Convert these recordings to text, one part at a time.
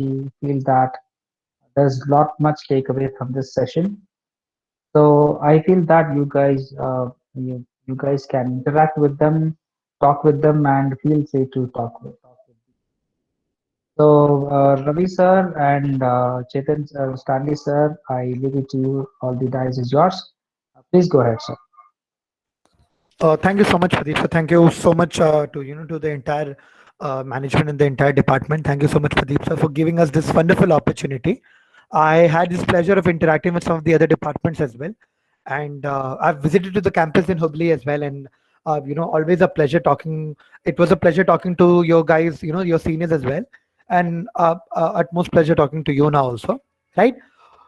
I feel that there's lot much takeaway from this session. So I feel that you guys can interact with them, talk with them, and feel free to talk with them. So Ravi sir and Chetan Stanley sir, I leave it to you. All the dice is yours. Please go ahead, sir. Thank you so much, Pradeep. So thank you so much to to the entire management and the entire department. Thank you so much, Pradeep sir, for giving us this wonderful opportunity. I had this pleasure of interacting with some of the other departments as well, and I've visited to the campus in Hubli as well. And always a pleasure talking. It was a pleasure talking to your guys, your seniors as well, and utmost pleasure talking to you now also, right?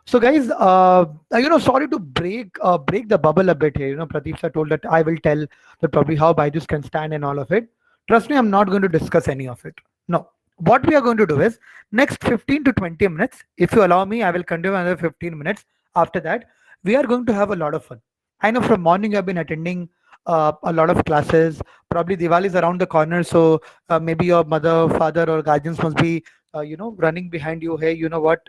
So guys, sorry to break the bubble a bit here. Pradeep sir told that I will tell that probably how Byjus can stand and all of it. Trust me, I'm not going to discuss any of it. No. What we are going to do is next 15 to 20 minutes, if you allow me, I will continue another 15 minutes. After that, we are going to have a lot of fun. I know from morning I've been attending a lot of classes. Probably Diwali is around the corner, so maybe your mother, father, or guardians must be, running behind you. Hey, you know what?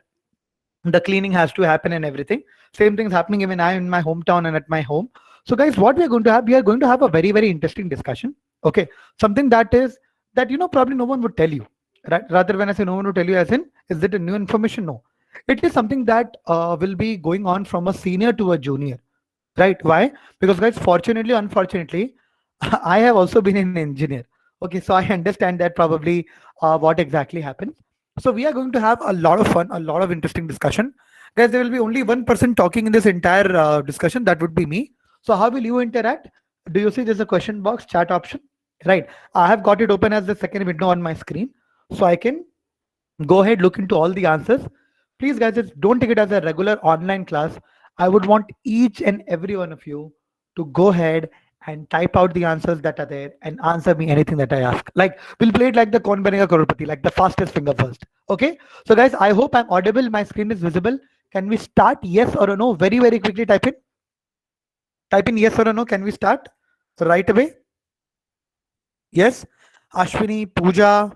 The cleaning has to happen and everything. Same things happening even I in my hometown and at my home. So guys, what we are going to have, we are going to have a very interesting discussion. Okay, something that is that probably no one would tell you, right? Rather, when I say no one would tell you, as in, is it a new information? No, it is something that will be going on from a senior to a junior, right? Why? Because guys, fortunately, unfortunately, I have also been an engineer. Okay, so I understand that probably what exactly happens. So we are going to have a lot of fun, a lot of interesting discussion. Guys, there will be only one person talking in this entire discussion. That would be me. So how will you interact? Do you see there's a question box, chat option? Right. I have got it open as the second window on my screen. So I can go ahead, look into all the answers. Please guys, just don't take it as a regular online class. I would want each and every one of you to go ahead and type out the answers that are there and answer me anything that I ask. Like, we'll play it like the Kaun Banega Crorepati, like the fastest finger first. Okay. So guys, I hope I'm audible. My screen is visible. Can we start? Yes or a no? Very quickly type in. Type in yes or a no. Can we start right away? Yes. Ashwini, Pooja,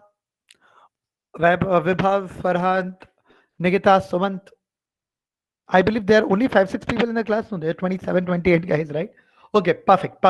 Vibhav, Farhad, Nigita, Sumant. I believe there are only 5-6 people in the class. No, there are 27, 28 guys, right? Okay, perfect.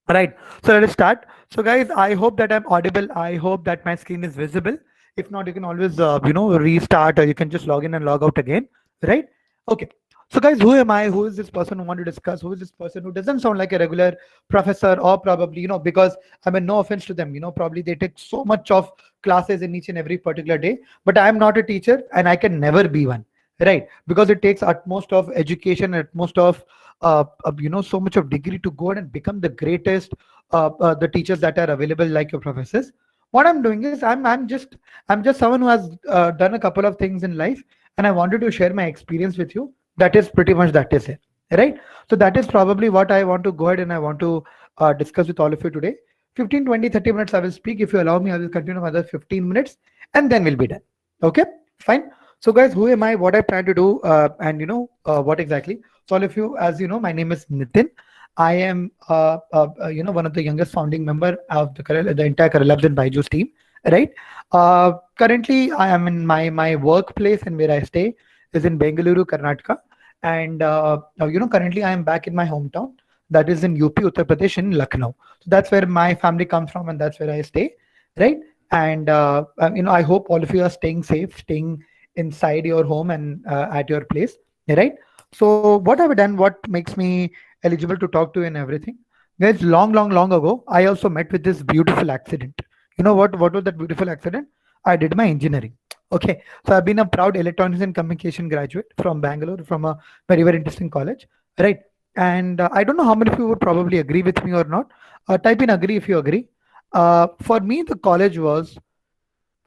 Right. So let us start. So guys, I hope that I'm audible. I hope that my screen is visible. If not, you can always, restart, or you can just log in and log out again. Right. Okay. So guys, who am I? Who is this person who want to discuss? Who is this person who doesn't sound like a regular professor, or probably, because I mean, no offense to them, probably they take so much of classes in each and every particular day, but I am not a teacher and I can never be one. Right. Because it takes utmost of education, utmost of so much of degree to go and become the greatest the teachers that are available, like your professors. What I'm doing is I'm just someone who has done a couple of things in life, and I wanted to share my experience with you. That is pretty much that is it, right? So that is probably what I want to go ahead and I want to discuss with all of you today. 15, 20, 30 minutes I will speak. If you allow me, I will continue another 15 minutes and then we'll be done. Okay, fine. So guys, who am I, what I plan to do, and what exactly. So all of you, as you know, my name is Nitin. I am, one of the youngest founding member of the entire Kerala and Byjus team, right? Currently, I am in my workplace, and where I stay is in Bengaluru, Karnataka. And currently I am back in my hometown, that is in UP, Uttar Pradesh, in Lucknow. So that's where my family comes from, and that's where I stay, right? And I hope all of you are staying safe, staying inside your home and at your place, right? So what have I done? What makes me eligible to talk to you and everything? Guys, long ago, I also met with this beautiful accident. You know what? What was that beautiful accident? I did my engineering. Okay, so I've been a proud electronics and communication graduate from Bangalore, from a very interesting college, right? And I don't know how many of you would probably agree with me or not. Type in agree if you agree. For me, the college was,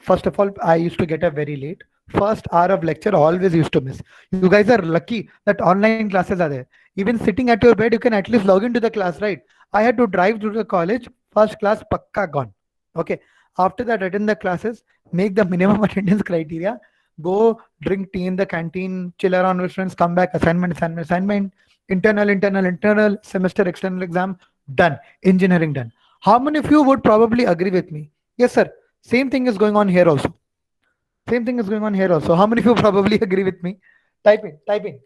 first of all, I used to get up very late. First hour of lecture always used to miss. You guys are lucky that online classes are there. Even sitting at your bed, you can at least log into the class, right? I had to drive to the college. First class, pakka gone. Okay. After that, attend the classes, make the minimum attendance criteria, go drink tea in the canteen, chill around with friends, come back, assignment, internal, semester external exam, done. Engineering done. How many of you would probably agree with me? Yes, sir. Same thing is going on here also. Same thing is going on here also. How many of you probably agree with me? Type in, type in.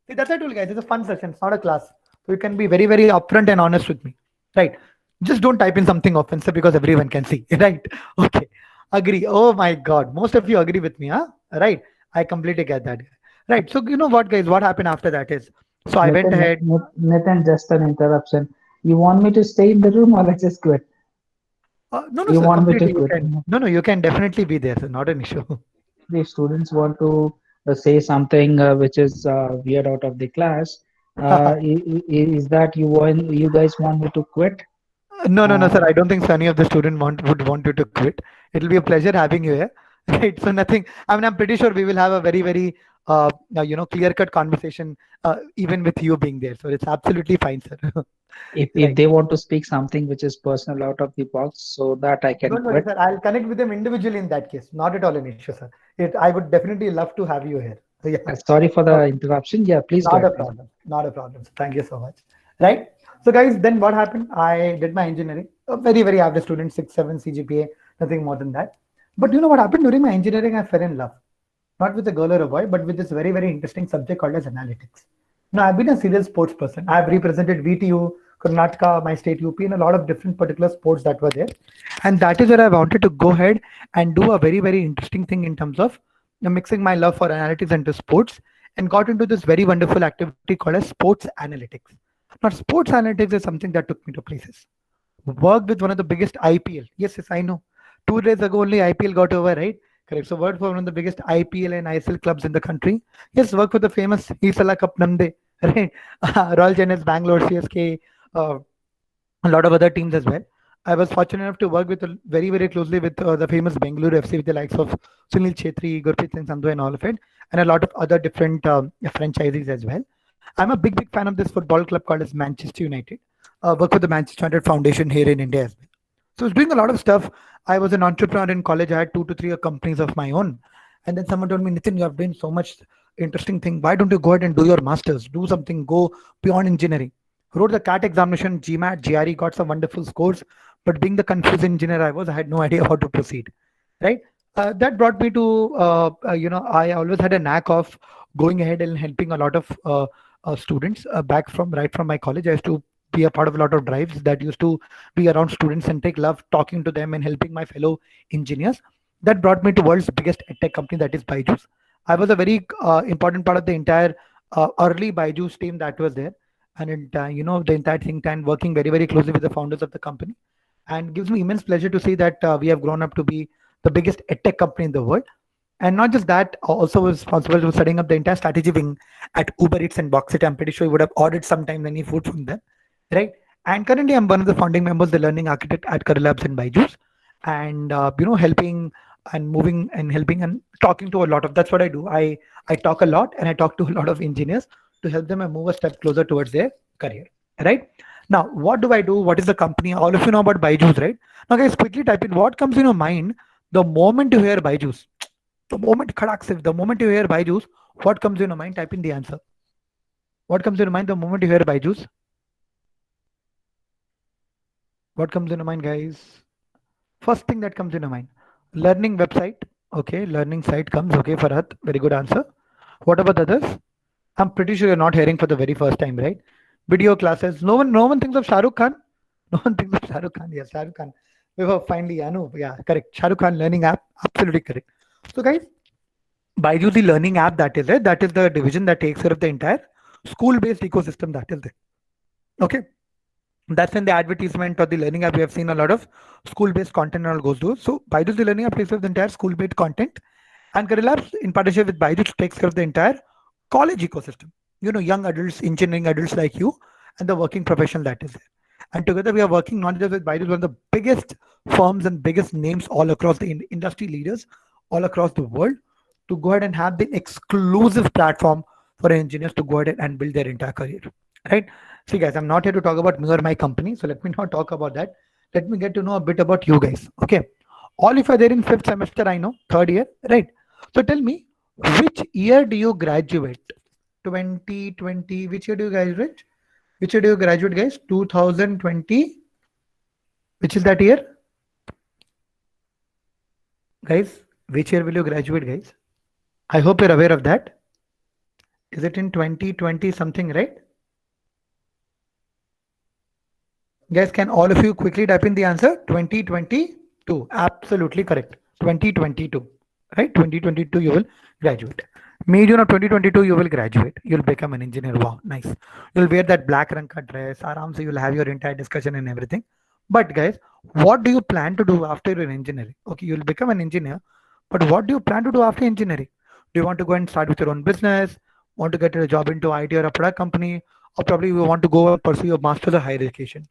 See, that's what I told you guys. It's a fun session. It's not a class. So you can be very, very upfront and honest with me. Right. Just don't type in something offensive because everyone can see. Right. Okay. Agree. Oh my God. Most of you agree with me, huh? Right. I completely get that. Right. So you know what, guys? What happened after that is, so I went Nathan, ahead. Nathan, just an interruption. You want me to stay in the room or I just quit? No, no, You sir. want me to Completely. You quit? can. No, no. You can definitely be there. Sir. Not an issue. The students want to say something which is weird out of the class. Is that you guys want me to quit? No, no, no, Uh, sir. I don't think so any of the student would want you to quit. It'll be a pleasure having you here. Right. So nothing. I mean, I'm pretty sure we will have a very, very, clear-cut conversation, even with you being there. So it's absolutely fine, sir. if Right. they want to speak something which is personal out of the box, so that I can Don't worry, quit. sir. I'll connect with them individually in that case. Not at all an issue, sir. I would definitely love to have you here. So yeah. Sorry for the Okay. interruption. Yeah, please go Not a ahead, please. problem. Not a problem. Thank you so much. Right. So, guys, then what happened? I did my engineering. A very, very average student, 6.7 CGPA, nothing more than that. But you know what happened during my engineering? I fell in love, not with a girl or a boy, but with this very, very interesting subject called as analytics. Now, I've been a serial sports person. I've represented VTU, Karnataka, my state UP, in a lot of different particular sports that were there. And that is where I wanted to go ahead and do a very, very interesting thing in terms of mixing my love for analytics into sports, and got into this very wonderful activity called as sports analytics. Now, sports analytics is something that took me to places. Worked with one of the biggest IPL. Yes, yes, I know. 2 days ago only IPL got over, right? Correct. So worked for one of the biggest IPL and ISL clubs in the country. Yes, worked for the famous Isala Cup Namde, right? Royal Challengers Bangalore, CSK, uh, a lot of other teams as well. I was fortunate enough to work with very, very closely with the famous Bengaluru FC with the likes of Sunil Chetri, Gurpreet Singh Sandhu, and all of it, and a lot of other different franchises as well. I'm a big, big fan of this football club called as Manchester United. Work with the Manchester United Foundation here in India as well. So I was doing a lot of stuff. I was an entrepreneur in college. I had 2 to 3 companies of my own. And then someone told me, Nitin, you have done so much interesting thing. Why don't you go ahead and do your masters? Do something, go beyond engineering. Wrote the CAT examination, GMAT, GRE, got some wonderful scores. But being the confused engineer I had no idea how to proceed. Right. That brought me to, I always had a knack of going ahead and helping a lot of students back from right from my college. I used to be a part of a lot of drives that used to be around student centric, love talking to them and helping my fellow engineers. That brought me to world's biggest tech company, that is Byjus. I was a very important part of the entire early Byjus team that was there, and the entire think tank working very, very closely with the founders of the company, and gives me immense pleasure to see that we have grown up to be the biggest tech company in the world. And not just that, also was responsible for setting up the entire strategy wing at Uber Eats and Boxit. I'm pretty sure you would have ordered sometime any food from them, right? And currently, I'm one of the founding members, the learning architect at Career Labs and Byjus, and helping and moving and helping and talking to a lot of. That's what I do. I talk a lot and I talk to a lot of engineers to help them and move a step closer towards their career, right? Now, what do I do? What is the company? All of you know about Byjus, right? Now, guys, quickly type in what comes in your mind the moment you hear Byjus. The moment you hear Byjus, what comes in your mind? Type in the answer. What comes in your mind the moment you hear Byjus? What comes in your mind, guys? First thing that comes in your mind. Learning website. Okay, learning site comes. Okay, Farhat, very good answer. What about others? I'm pretty sure you're not hearing for the very first time, right? Video classes. No one thinks of Shah Rukh Khan. No one thinks of Shah Rukh Khan. Yes, Shah Rukh Khan. We were finally, I know, yeah, correct. Shah Rukh Khan learning app, absolutely correct. So, guys, Byju, the learning app that is it, that is the division that takes care of the entire school-based ecosystem that is there. Okay, that's in the advertisement or the learning app. We have seen a lot of school-based content and all goes to. So Byju's the learning app takes care of the entire school-based content, and Career Labs in partnership with Byju takes care of the entire college ecosystem. Young adults, engineering adults like you, and the working professional that is there. And together we are working not just with Byju, one of the biggest firms and biggest names all across the industry leaders all across the world to go ahead and have the exclusive platform for engineers to go ahead and build their entire career. Right? See, guys, I'm not here to talk about me or my company, so let me not talk about that. Let me get to know a bit about you guys. Okay. All if you're there in fifth semester, I know, third year, right? So tell me, which year do you graduate? 2020, which year do you graduate? Which year do you graduate, guys? 2020, which is that year? Guys? Which year will you graduate, guys? I hope you're aware of that. Is it in 2020 something, right? Guys, can all of you quickly type in the answer? 2022. Absolutely correct. 2022. Right? 2022 you will graduate. May June of 2022 you will graduate. You'll become an engineer. Wow, nice. You'll wear that black rank ka dress. Aram se you'll have your entire discussion and everything. But guys, what do you plan to do after your engineering? Okay, you'll become an engineer. But what do you plan to do after engineering? Do you want to go and start with your own business? Want to get a job into IT or a product company? Or probably you want to go and pursue your master's or higher education?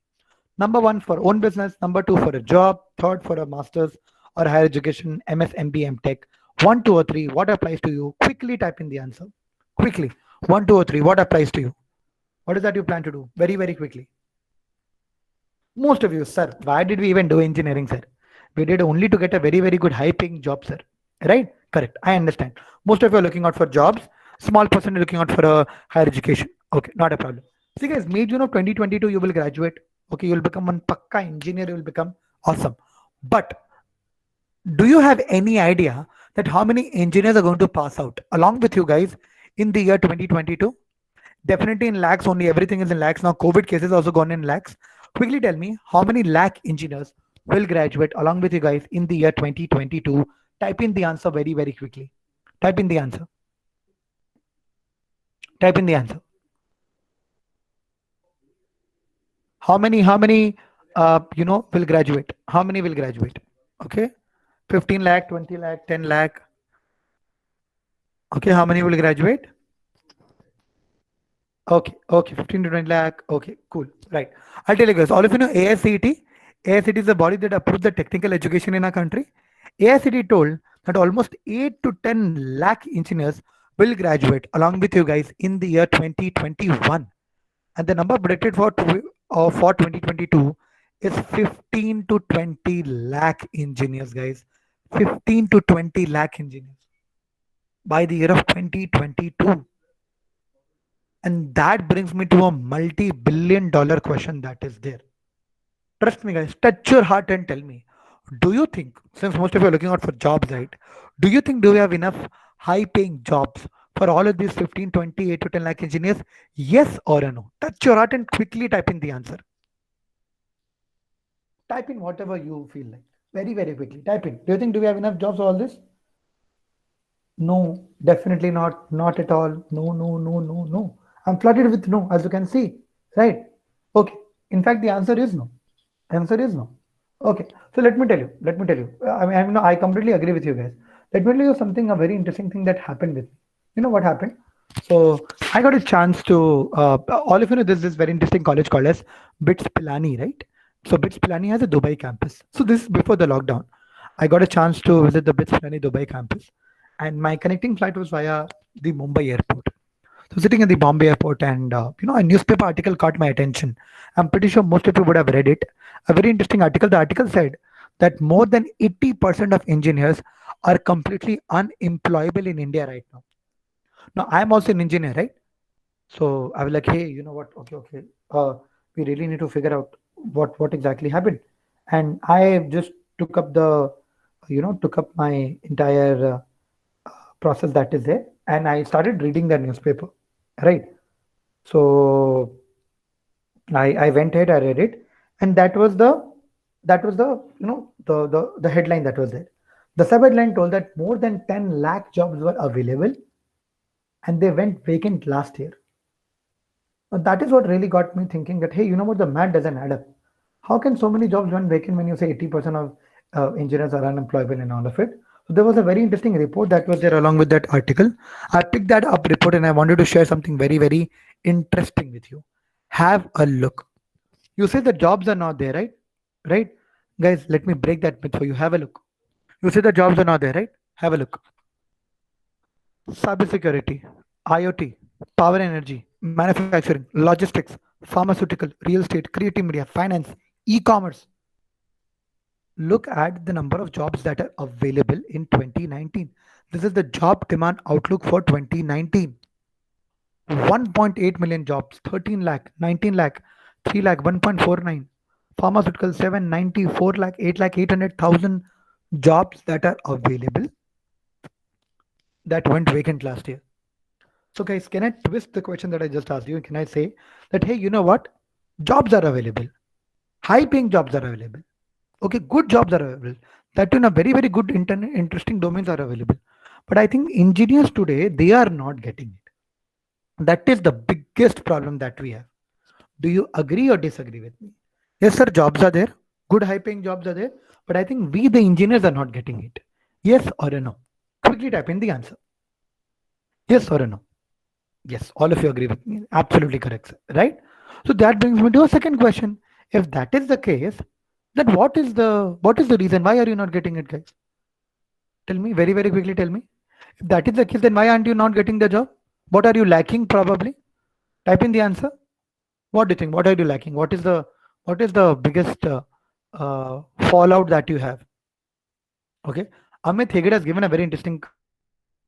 Number one for own business, number two for a job, third for a master's or higher education, MS, MB, Tech. One, two, or three, what applies to you? Quickly type in the answer. Quickly. One, two, or three, what applies to you? What is that you plan to do? Very, very quickly. Most of you, sir, why did we even do engineering, sir? We did only to get a very, very good high paying job, sir. Right? Correct. I understand. Most of you are looking out for jobs. Small person is looking out for a higher education. Okay, not a problem. See guys, May, June of 2022, you will graduate. Okay, you'll become one pakka engineer, you'll become awesome. But do you have any idea that how many engineers are going to pass out along with you guys in the year 2022? Definitely in lakhs only, everything is in lakhs. Now COVID cases also gone in lakhs. Quickly tell me how many lakh engineers will graduate along with you guys in the year 2022? Type in the answer very, very quickly. Type in the answer. Type in the answer. How many will graduate? How many will graduate? Okay. 15 lakh, 20 lakh, 10 lakh. Okay, how many will graduate? Okay, 15 to 20 lakh. Okay, cool. Right. I'll tell you guys, all of you know AICT. AICT is the body that approves the technical education in our country. AICT told that almost 8 to 10 lakh engineers will graduate along with you guys in the year 2021. And the number predicted for 2022 is 15 to 20 lakh engineers, guys. 15 to 20 lakh engineers by the year of 2022. And that brings me to a multi-billion dollar question that is there. Trust me, guys, touch your heart and tell me, do you think, since most of you are looking out for jobs, right? Do we have enough high paying jobs for all of these 15, 20, 8 to 10 lakh engineers? Yes or a no? Touch your heart and quickly type in the answer. Type in whatever you feel like. Very, very quickly. Type in. Do we have enough jobs for all this? No, definitely not. Not at all. No, no, no, no, no. I'm flooded with no, as you can see. Right? Okay. In fact, the answer is no. Answer is no. Okay. So let me tell you. Let me tell you. I completely agree with you guys. Let me tell you something, a very interesting thing that happened with me. You know what happened? So I got a chance to, all of you know, there's this very interesting college called as BITS Pilani, right? So BITS Pilani has a Dubai campus. So this is before the lockdown. I got a chance to visit the BITS Pilani Dubai campus, and my connecting flight was via the Mumbai airport. So sitting in the Bombay airport, and a newspaper article caught my attention. I'm pretty sure most of you would have read it. A very interesting article. The article said that more than 80% of engineers are completely unemployable in India right now. Now I'm also an engineer, right? So I was like, hey, you know what? Okay. We really need to figure out what exactly happened. And I just took up my entire process that is there, and I started reading the newspaper, right? So I went ahead, I read it, and that was the the headline that was there. The sub headline told that more than 10 lakh jobs were available, and they went vacant last year. That is what really got me thinking that, hey, you know what, the math doesn't add up. How can so many jobs run vacant when you say 80% of engineers are unemployable and all of it? So there was a very interesting report that was there along with that article. I picked that up report and I wanted to share something very, very interesting with you. Have a look. You say the jobs are not there, right? Right? Guys, let me break that myth for you. Have a look. You say the jobs are not there, right? Have a look. Cybersecurity, IoT, power energy, manufacturing, logistics, pharmaceutical, real estate, creative media, finance, e-commerce. Look at the number of jobs that are available in 2019. This is the job demand outlook for 2019. 1.8 million jobs, 13 lakh, 19 lakh, 3 lakh, 1.49. Pharmaceutical 790, 4 lakh, 8 lakh, 800,000 jobs that are available. that went vacant last year. So guys, can I twist the question that I just asked you? Can I say that, hey, you know what? Jobs are available. High paying jobs are available. Okay, good jobs are available. That in a very, very good interesting domains are available. But I think engineers today, they are not getting it. That is the biggest problem that we have. Do you agree or disagree with me? Yes, sir, jobs are there. Good high paying jobs are there. But I think we, the engineers, are not getting it. Yes or a no? Quickly type in the answer. Yes or a no? Yes, all of you agree with me. Absolutely correct, sir. Right? So that brings me to a second question. If that is the case, then what is the reason? Why are you not getting it, guys? Tell me very, very quickly. Tell me. If that is the case, then why aren't you not getting the job? What are you lacking? Probably. Type in the answer. What do you think? What are you lacking? What is the biggest fallout that you have? Okay. Amit Hegde has given a very interesting comment here. He said that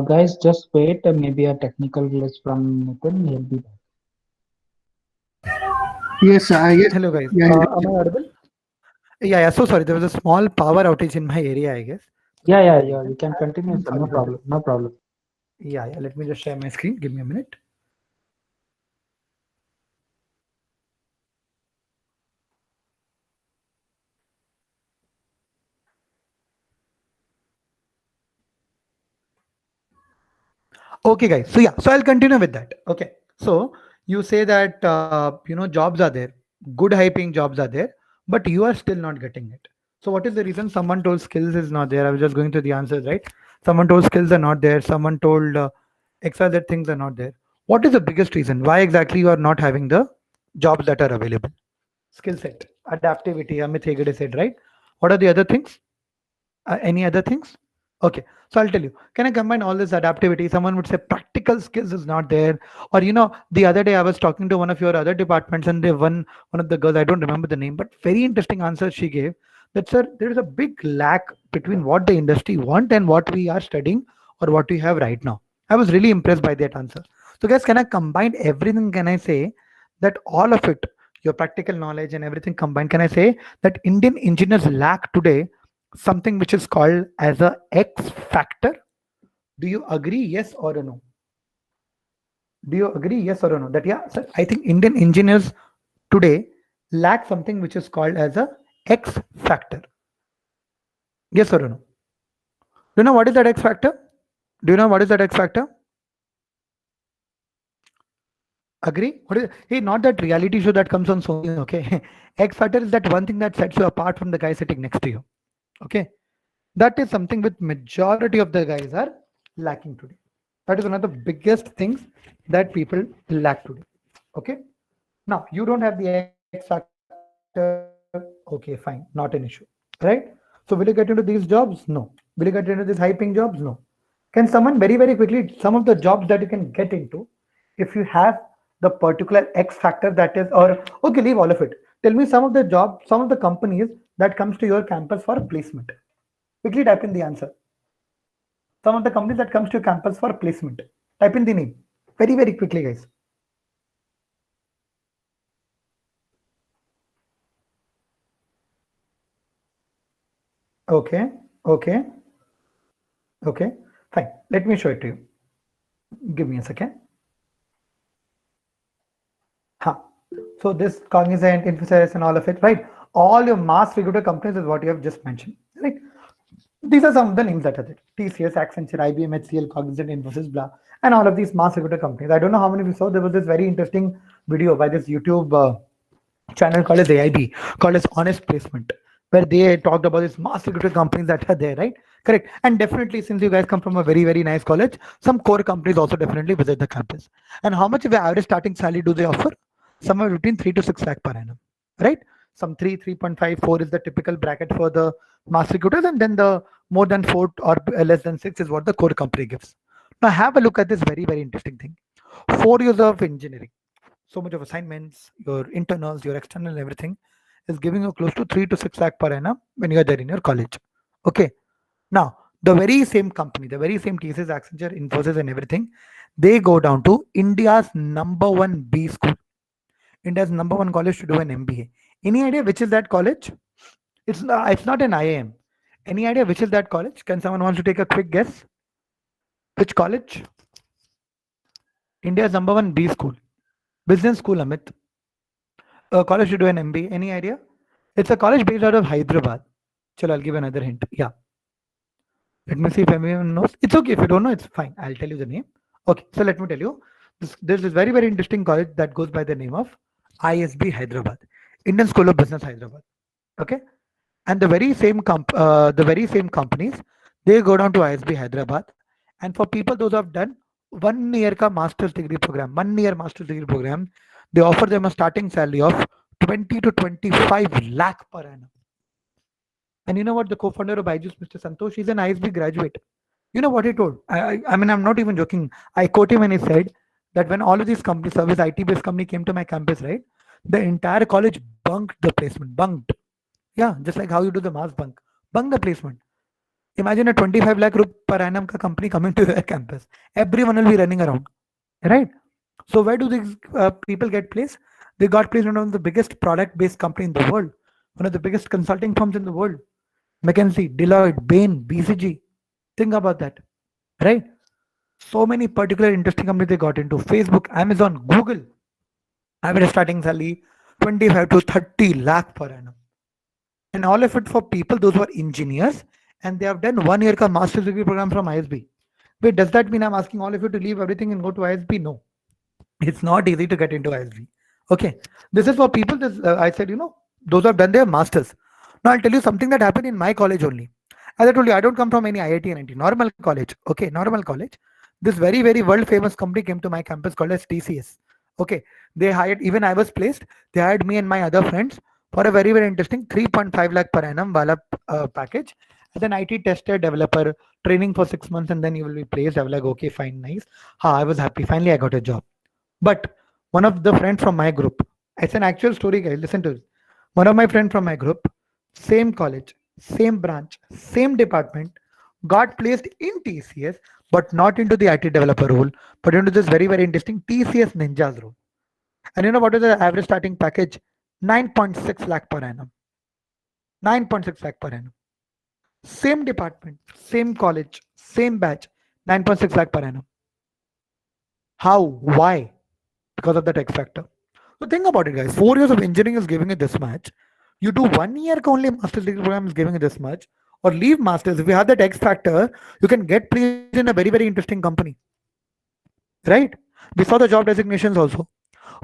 Guys, just wait. Maybe a technical glitch from Nitin. He'll be back. Yes, yes, hello guys. yeah, Am I audible? Yeah, yeah. So sorry. There was a small power outage in my area, I guess. So Yeah, that is yeah, the yeah. You reason. can continue, I'm sir. sorry No for that. problem. No problem. Yeah, yeah. Let me just share my screen. Give me a minute. Okay, guys. So yeah. So I'll continue with that. Okay. So you say that jobs are there, good high paying jobs are there, but you are still not getting it. So what is the reason? Someone told skills is not there. I was just going through the answers, right? Someone told skills are not there. Someone told XYZ things are not there. What is the biggest reason? Why exactly you are not having the jobs that are available? Skill set, adaptivity, Amit Hegde said, right? What are the other things? Any other things? Okay, so I'll tell you. Can I combine all this adaptivity? Someone would say practical skills is not there, or the other day I was talking to one of your other departments, and they one of the girls, I don't remember the name, but very interesting answer she gave. That sir, there is a big lack between what the industry want and what we are studying or what we have right now. I was really impressed by that answer. So guys, can I combine everything? Can I say that all of it, your practical knowledge and everything combined? Can I say that Indian engineers lack today something which is called as a X factor? Do you agree? Yes or a no? Do you agree? Yes or a no? That yeah, sir, I think Indian engineers today lack something which is called as a X factor. Yes or a no? Do you know what is that X factor? Do you know what is that X factor? Agree? What is hey, not that reality show that comes on Sony, okay? X factor is that one thing that sets you apart from the guy sitting next to you. Okay. That is something which majority of the guys are lacking today. That is one of the biggest things that people lack today. Okay. Now you don't have the X factor. Okay, fine, not an issue, right? So will you get into these jobs? No. Will you get into these high paying jobs? No. Can someone very, very quickly, some of the jobs that you can get into, if you have the particular X factor that is, or okay, leave all of it. Tell me some of the jobs, some of the companies that comes to your campus for placement. Quickly type in the answer. Some of the companies that comes to your campus for placement. Type in the name. Very, very quickly, guys. Okay, okay, okay. Fine. Let me show it to you. Give me a second. Huh. So this cognizant, emphasis, and all of it, right? All your mass figurative companies is what you have just mentioned, right? These are some of the names that are there: TCS, Accenture, IBM, HCL, Cognizant, Infosys, blah, and all of these mass figurative companies. I don't know how many of you saw. There was this very interesting video by this YouTube channel called as AIB, called as Honest Placement, where they talked about these mass figurative companies that are there, right? Correct. And definitely, since you guys come from a very, very nice college, some core companies also definitely visit the campus. And how much of the average starting salary do they offer? Somewhere between 3 to 6 lakh per annum, right? Some 3, 3.5, 4 is the typical bracket for the mass recruiters, and then the more than 4 or less than 6 is what the core company gives. Now have a look at this very, very interesting thing. 4 years of engineering, so much of assignments, your internals, your external, everything is giving you close to 3 to 6 lakh per annum when you are there in your college. Okay. Now, the very same company, the very same TCS, Accenture, Infosys, and everything, they go down to India's number one B school, India's number one college to do an MBA. Any idea which is that college? It's not an IIM. Any idea which is that college? Can someone wants to take a quick guess? Which college? India's number one B school, business school, Amit. A college to do an MBA. Any idea? It's a college based out of Hyderabad. Chalo, I'll give another hint. Yeah. Let me see if anyone knows. It's okay if you don't know. It's fine. I'll tell you the name. Okay. So let me tell you. There's this very, very interesting college that goes by the name of ISB Hyderabad, Indian School of Business Hyderabad. Okay. And the very same companies, they go down to ISB Hyderabad. And for people those who have done 1 year ka master's degree program, 1 year master's degree program, they offer them a starting salary of 20 to 25 lakh per annum. And you know what? The co-founder of Byjus, Mr. Santosh, he's an ISB graduate. You know what he told? I mean, I'm not even joking. I quote him and he said that when all of these companies, service IT-based company came to my campus, right? The entire college bunked the placement, bunked. Yeah, just like how you do the mass bunk the placement. Imagine a 25 lakh rupee per annum ka company coming to your campus. Everyone will be running around, right? So where do these people get placed? They got placed in one of the biggest product-based company in the world, one of the biggest consulting firms in the world. McKinsey, Deloitte, Bain, BCG. Think about that, right? So many particular interesting companies they got into. Facebook, Amazon, Google. Average starting salary 25 to 30 lakh per annum. And all of it for people, those who are engineers, and they have done 1 year ka master's degree program from ISB. Wait, does that mean I'm asking all of you to leave everything and go to ISB? No, it's not easy to get into ISB. Okay, this is for people. This I said, those who have done their masters. Now I'll tell you something that happened in my college only. As I told you, I don't come from any IIT and NT, normal college. Okay, normal college. This very, very world famous company came to my campus called as TCS. Okay, they hired, even I was placed, they hired me and my other friends for a very, very interesting 3.5 lakh per annum wala package as an IT tester developer, training for 6 months, and then you will be placed. I was like, okay, fine, nice. I was happy. Finally, I got a job. But one of the friends from my group, it's an actual story, guys. Listen to this. One of my friends from my group, same college, same branch, same department, got placed in TCS, but not into the IT developer role, but into this very, very interesting TCS Ninjas role. And you know what is the average starting package? 9.6 lakh per annum. 9.6 lakh per annum. Same department, same college, same batch, 9.6 lakh per annum. How? Why? Because of that X factor. So think about it, guys. 4 years of engineering is giving you this much. You do 1 year only master's degree program is giving you this much. Or leave masters. If you have that X factor, you can get placed in a very, very interesting company. Right? We saw the job designations also.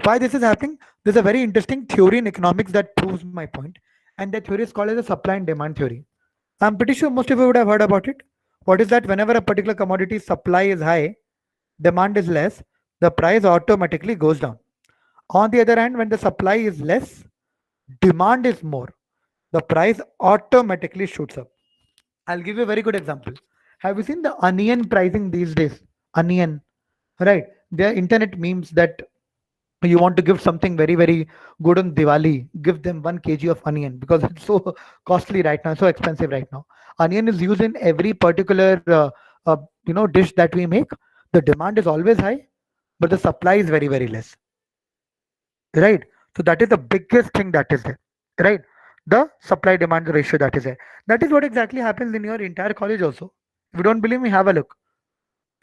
Why this is happening? There's a very interesting theory in economics that proves my point. And that theory is called as the supply and demand theory. I'm pretty sure most of you would have heard about it. What is that? Whenever a particular commodity supply is high, demand is less, the price automatically goes down. On the other hand, when the supply is less, demand is more, the price automatically shoots up. I'll give you a very good example. Have you seen the onion pricing these days? Onion, right? There are internet memes that you want to give something very, very good on Diwali, give them 1 kg of onion because it's so costly right now, so expensive right now. Onion is used in every particular dish that we make. The demand is always high, but the supply is very, very less. Right? So that is the biggest thing that is there. Right? The supply demand ratio that is there. That is what exactly happens in your entire college also. If you don't believe me, have a look.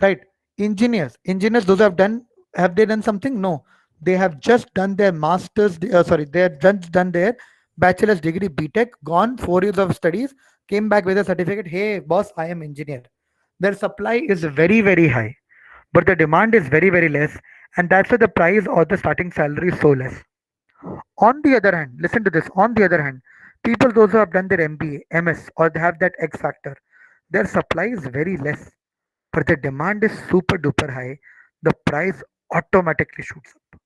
Right? Engineers, those have they done something? No, they have just done their masters. Sorry, they have just done their bachelor's degree, BTech, gone 4 years of studies, came back with a certificate. Hey, boss, I am engineer. Their supply is very, very high, but the demand is very, very less, and that's why the price or the starting salary is so less. On the other hand, listen to this. On the other hand, people those who have done their MBA, MS, or they have that X factor, their supply is very less, but the demand is super duper high. The price automatically shoots up.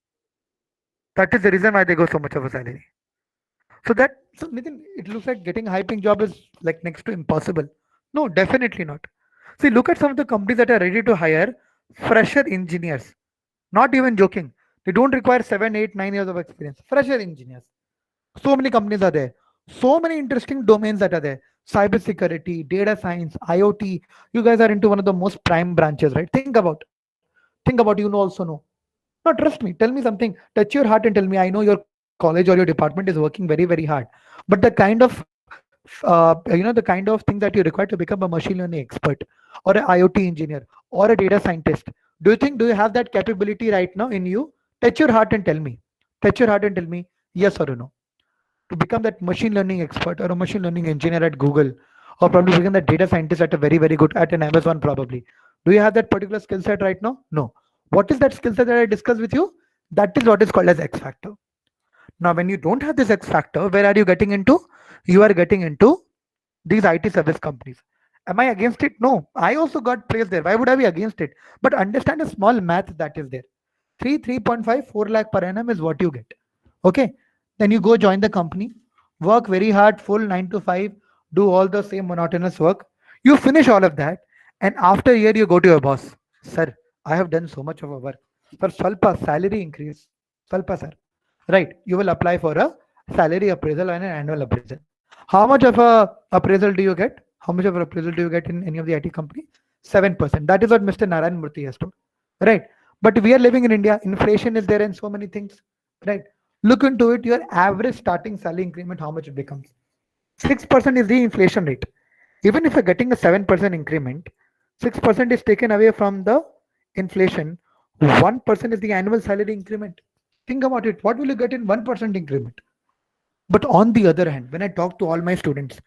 That is the reason why they go so much of a salary. So Nitin, it looks like getting a high paying job is like next to impossible. No, definitely not. See, look at some of the companies that are ready to hire fresher engineers. Not even joking. They don't require 7, 8, 9 years of experience. Fresher engineers. So many companies are there. So many interesting domains that are there. Cybersecurity, data science, IoT. You guys are into one of the most prime branches, right? Think about, you know, also know. No, trust me. Tell me something. Touch your heart and tell me. I know your college or your department is working very, very hard. But the kind of thing that you require to become a machine learning expert or an IoT engineer or a data scientist, do you have that capability right now in you? Touch your heart and tell me. Touch your heart and tell me yes or no. To become that machine learning expert or a machine learning engineer at Google, or probably become that data scientist at a very, very good at an Amazon probably. Do you have that particular skill set right now? No. What is that skill set that I discussed with you? That is what is called as X factor. Now, when you don't have this X factor, where are you getting into? You are getting into these IT service companies. Am I against it? No. I also got placed there. Why would I be against it? But understand a small math that is there. 3.5, 4 lakh per annum is what you get. Okay. Then you go join the company, work very hard, full 9 to 5, do all the same monotonous work. You finish all of that. And after a year, you go to your boss. Sir, I have done so much of a work. For Swalpa, salary increase. Swalpa, sir. Right. You will apply for a salary appraisal and an annual appraisal. How much of a appraisal do you get? How much of an appraisal do you get in any of the IT company? 7%. That is what Mr. Narayan Murthy has told. Right. But we are living in India. Inflation is there and so many things. Right. Look into it. Your average starting salary increment, how much it becomes? 6% is the inflation rate. Even if you're getting a 7% increment, 6% is taken away from the inflation. 1% is the annual salary increment. Think about it. What will you get in 1% increment? But on the other hand, when I talk to all my students,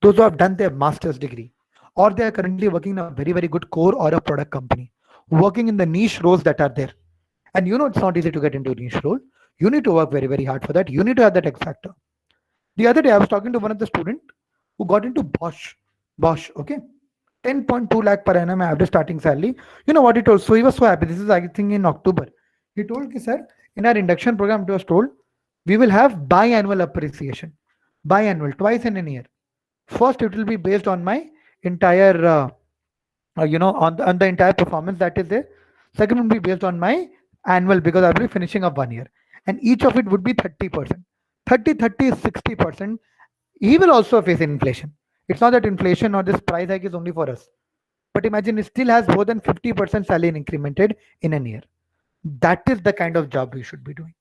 those who have done their master's degree, or they are currently working in a very, very good core or a product company, working in the niche roles that are there. And you know, it's not easy to get into a niche role. You need to work very, very hard for that. You need to have that X factor. The other day, I was talking to one of the students who got into Bosch. Bosch, okay? 10.2 lakh per annum average starting salary. You know what he told? So he was so happy. This is, I think, in October. He told me, sir, in our induction program, it was told, we will have biannual appreciation. Biannual, twice in a year. First, it will be based on my entire, on the entire performance that is there. Second will be based on my annual because I'll be finishing up 1 year. And each of it would be 30%. 30 is 60%. He will also face inflation. It's not that inflation or this price hike is only for us. But imagine it still has more than 50% salary incremented in a year. That is the kind of job we should be doing.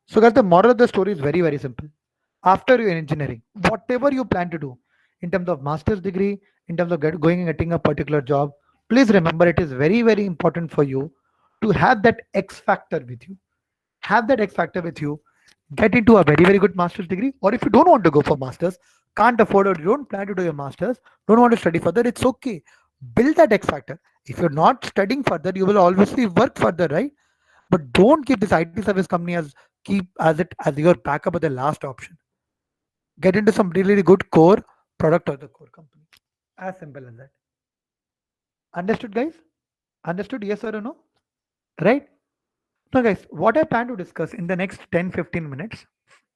So guys, the moral of the story is very, very simple. After your engineering, whatever you plan to do in terms of master's degree, in terms of going and getting a particular job, please remember it is very, very important for you to have that X factor with you. Have that X factor with you. Get into a very, very good master's degree. Or if you don't want to go for master's, can't afford or you don't plan to do your master's, don't want to study further, it's okay. Build that X factor. If you're not studying further, you will obviously work further, right? But don't keep this IT service company as keep as it as your backup or the last option. Get into some really, really good core product or the core company. As simple as that. Understood, guys? Understood? Yes or no? Right? Now, guys, what I plan to discuss in the next 10-15 minutes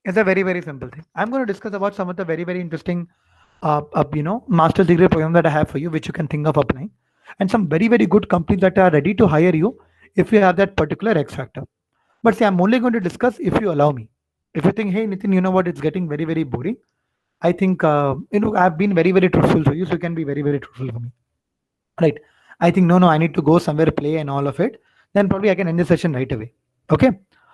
is a very, very simple thing. I'm going to discuss about some of the very, very interesting, master's degree program that I have for you, which you can think of applying, and some very, very good companies that are ready to hire you if you have that particular X factor. But see, I'm only going to discuss if you allow me. If you think, hey, Nitin, you know what, it's getting very, very boring. I think, I've been very, very truthful for you, so you can be very, very truthful for me. Right. I think, no, I need to go somewhere, play and all of it. Then probably I can end the session right away. Okay.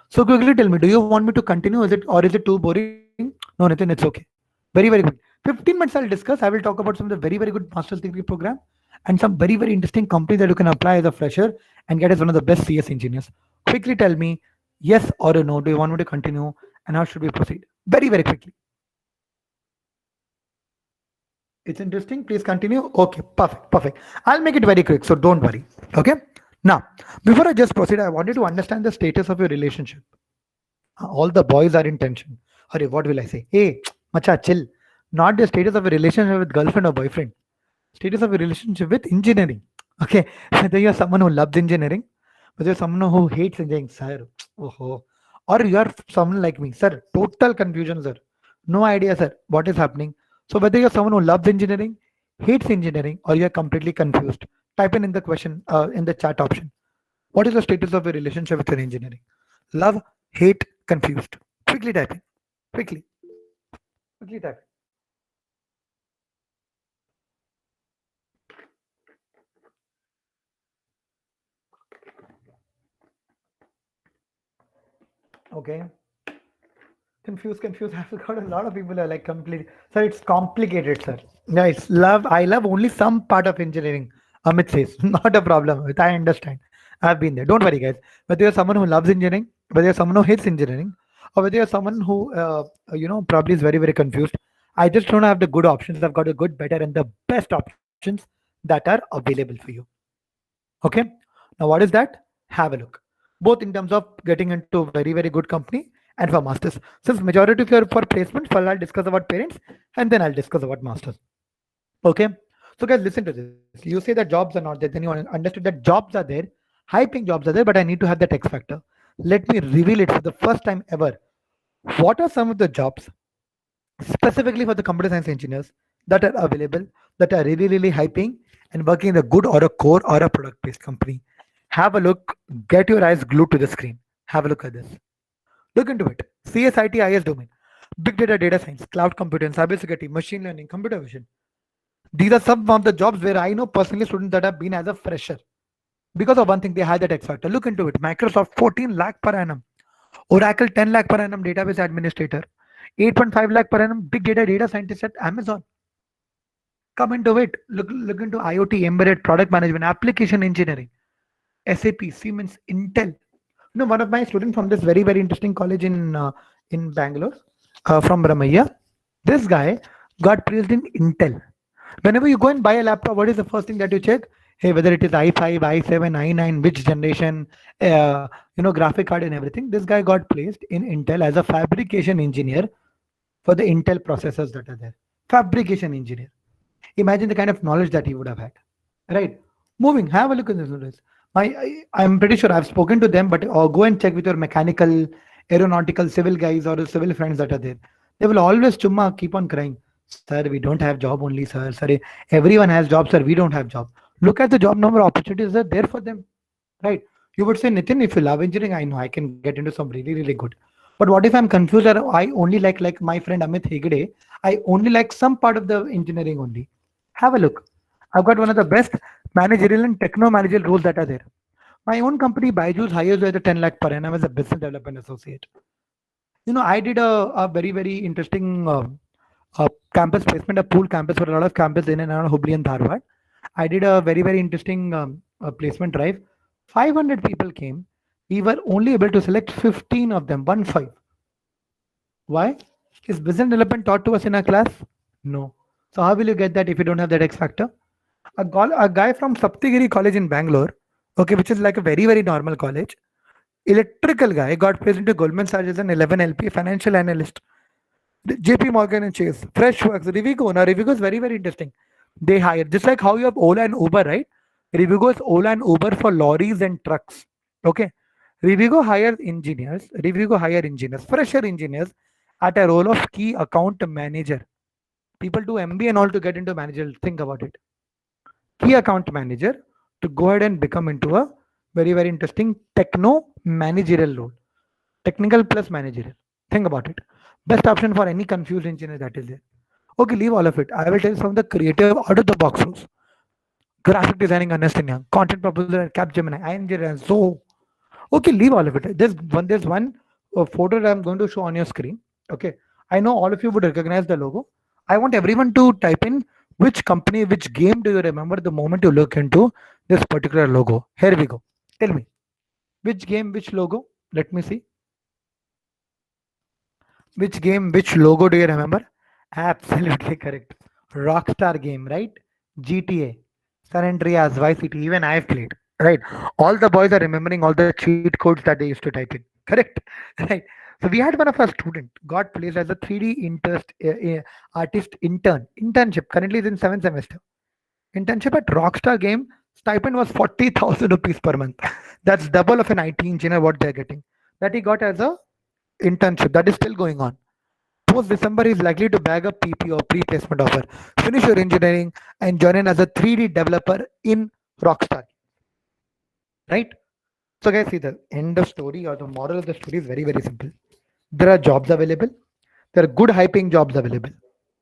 So quickly tell me, do you want me to continue? Is it too boring? No, Nitin, it's okay. Very, very good. 15 minutes I'll discuss. I will talk about some of the very, very good master's degree program and some very, very interesting companies that you can apply as a fresher and get as one of the best CS engineers. Quickly tell me yes or a no. Do you want me to continue? And how should we proceed? Very, very quickly. It's interesting. Please continue. Okay, perfect, perfect. I'll make it very quick, so don't worry. Okay. Now, before I just proceed, I wanted to understand the status of your relationship. All the boys are in tension. Hurry, what will I say? Hey, macha, chill. Not the status of a relationship with girlfriend or boyfriend. Status of a relationship with engineering. Okay, whether you're someone who loves engineering, whether you're someone who hates engineering, sir, oh, or you are someone like me, sir, total confusion, sir. No idea, sir, what is happening. So whether you're someone who loves engineering, hates engineering, or you're completely confused, type in the question in the chat option. What is the status of your relationship with your engineering? Love, hate, confused. Quickly type in. Quickly, quickly type in. Okay. Confused. I've got a lot of people are like complete. Sir, it's complicated, sir. Guys, I love only some part of engineering. Amit says, not a problem. I understand. I've been there. Don't worry, guys. Whether you're someone who loves engineering, whether you're someone who hates engineering, or whether you're someone who, probably is very, very confused, I just don't have the good options. I've got the good, better, and the best options that are available for you. Okay. Now, what is that? Have a look. Both in terms of getting into very, very good company and for masters. Since majority of your for placement, first I'll discuss about parents and then I'll discuss about masters. Okay. So guys, listen to this. You say that jobs are not there, then you understood that jobs are there, high paying jobs are there, but I need to have that X factor. Let me reveal it for the first time ever. What are some of the jobs specifically for the computer science engineers that are available, that are really, really high paying and working in a good or a core or a product based company? Have a look, get your eyes glued to the screen. Have a look at this. Look into it. CSIT domain, big data, data science, cloud computing, cybersecurity, machine learning, computer vision. These are some of the jobs where I know personally students that have been as a fresher. Because of one thing, they had that X factor. Look into it. Microsoft 14 lakh per annum. Oracle 10 lakh per annum database administrator. 8.5 lakh per annum big data scientist at Amazon. Come into it. Look into IoT, embedded product management, application engineering, SAP, Siemens, Intel. One of my students from this very, very interesting college in Bangalore, from Ramaiya, this guy got placed in Intel. Whenever you go and buy a laptop, what is the first thing that you check? Hey, whether it is i5, i7, i9, which generation, graphic card and everything. This guy got placed in Intel as a fabrication engineer for the Intel processors that are there. Fabrication engineer. Imagine the kind of knowledge that he would have had. Right. Moving, have a look at this. I'm pretty sure I've spoken to them, but go and check with your mechanical, aeronautical, civil guys or civil friends that are there. They will always chumma keep on crying. Sir, we don't have job only, sir. Sorry, everyone has job, sir. We don't have job. Look at the job number opportunities that are there for them. Right. You would say, Nitin, if you love engineering, I know I can get into some really, really good. But what if I'm confused or I only like my friend Amit Hegde, I only like some part of the engineering only. Have a look. I've got one of the best managerial and techno managerial roles that are there. My own company, Byjus, hires me at the 10 lakh per annum as a business development associate. I did a very, very interesting campus placement, a pool campus for a lot of campus in and around Hubli and Dharwad. I did a very, very interesting placement drive. 500 people came. We were only able to select 15 of them, 1 5. Why? Is business development taught to us in our class? No. So how will you get that if you don't have that X factor? A guy from Saptigiri College in Bangalore, okay, which is like a very, very normal college, electrical guy, got placed into Goldman Sachs as an 11 LP financial analyst. JP Morgan and Chase, Freshworks, Rivigo. Now, Rivigo is very, very interesting. They hire, just like how you have Ola and Uber, right? Rivigo is Ola and Uber for lorries and trucks. Okay. Rivigo hire engineers, fresher engineers at a role of key account manager. People do MBA and all to get into manager. Think about it. Key account manager to go ahead and become into a very, very interesting techno managerial role. Technical plus managerial. Think about it. Best option for any confused engineer that is there. Okay, leave all of it. I will tell you some of the creative out of the box rules. Graphic designing, Ernst & Young, content proposal at Capgemini, ING and so. Okay, leave all of it. There's one photo that I'm going to show on your screen. Okay, I know all of you would recognize the logo. I want everyone to type in which company, which game do you remember the moment you look into this particular logo. Here we go. Tell me, which game, which logo? Let me see. Which game, which logo do you remember? Absolutely correct. Rockstar game, right? GTA, San Andreas, Vice City, even I have played, right? All the boys are remembering all the cheat codes that they used to type in, correct? Right. So we had one of our student got placed as a 3D artist internship. Currently is in seventh semester. Internship at Rockstar game. Stipend was 40,000 rupees per month. That's double of an IT engineer what they're getting. That he got as a internship. That is still going on. Post December is likely to bag a PP or pre-placement offer. Finish your engineering and join in as a 3D developer in Rockstar. Right? So guys, see the end of story or the moral of the story is very, very simple. There are jobs available. There are good high paying jobs available.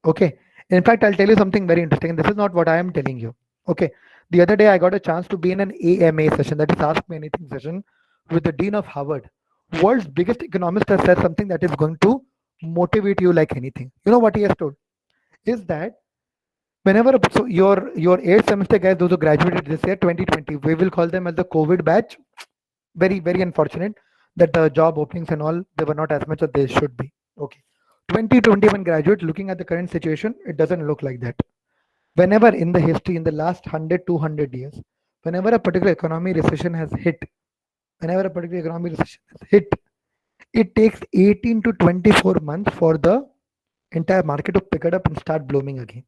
Okay. In fact, I'll tell you something very interesting. And this is not what I am telling you. Okay. The other day I got a chance to be in an AMA session, that is Ask Me Anything session, with the Dean of Harvard. World's biggest economist has said something that is going to motivate you like anything. You know what he has told? Is that whenever so your eighth semester guys, those who graduated this year 2020, we will call them as the COVID batch. Very, very unfortunate that the job openings and all they were not as much as they should be. Okay. 2021 graduate, looking at the current situation, it doesn't look like that. Whenever in the history, in the last 100, 200 years, whenever a particular economy recession has hit, whenever a particular economy recession has hit, it takes 18 to 24 months for the entire market to pick it up and start blooming again.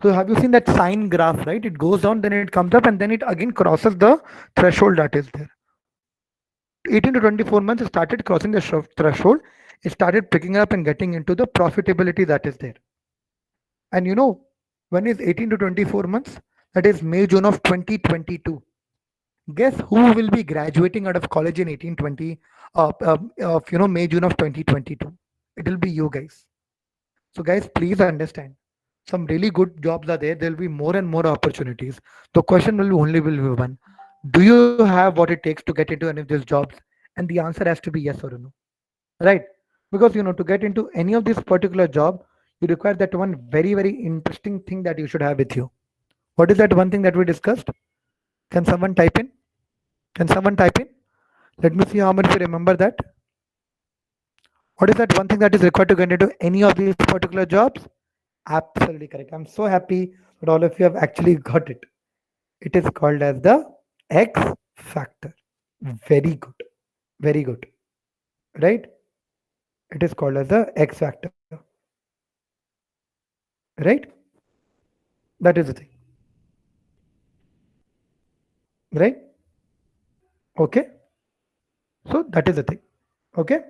So have you seen that sine graph, right? It goes down, then it comes up, and then it again crosses the threshold that is there. 18 to 24 months, it started crossing the threshold. It started picking up and getting into the profitability that is there. And you know, when is 18 to 24 months? That is May, June of 2022. Guess who will be graduating out of college in 1820 of May, June of 2022? It will be you guys. So guys, please understand. Some really good jobs are there. There will be more and more opportunities. The question will be one. Do you have what it takes to get into any of these jobs? And the answer has to be yes or no. Right? Because to get into any of this particular job, you require that one very, very interesting thing that you should have with you. What is that one thing that we discussed? Can someone type in? Can someone type in? Let me see how much you remember that. What is that one thing that is required to get into any of these particular jobs? Absolutely correct. I'm so happy that all of you have actually got it. It is called as the X factor. Very good. Very good. Right? It is called as the X factor. Right? That is the thing. Right? Okay. So that is the thing. Okay.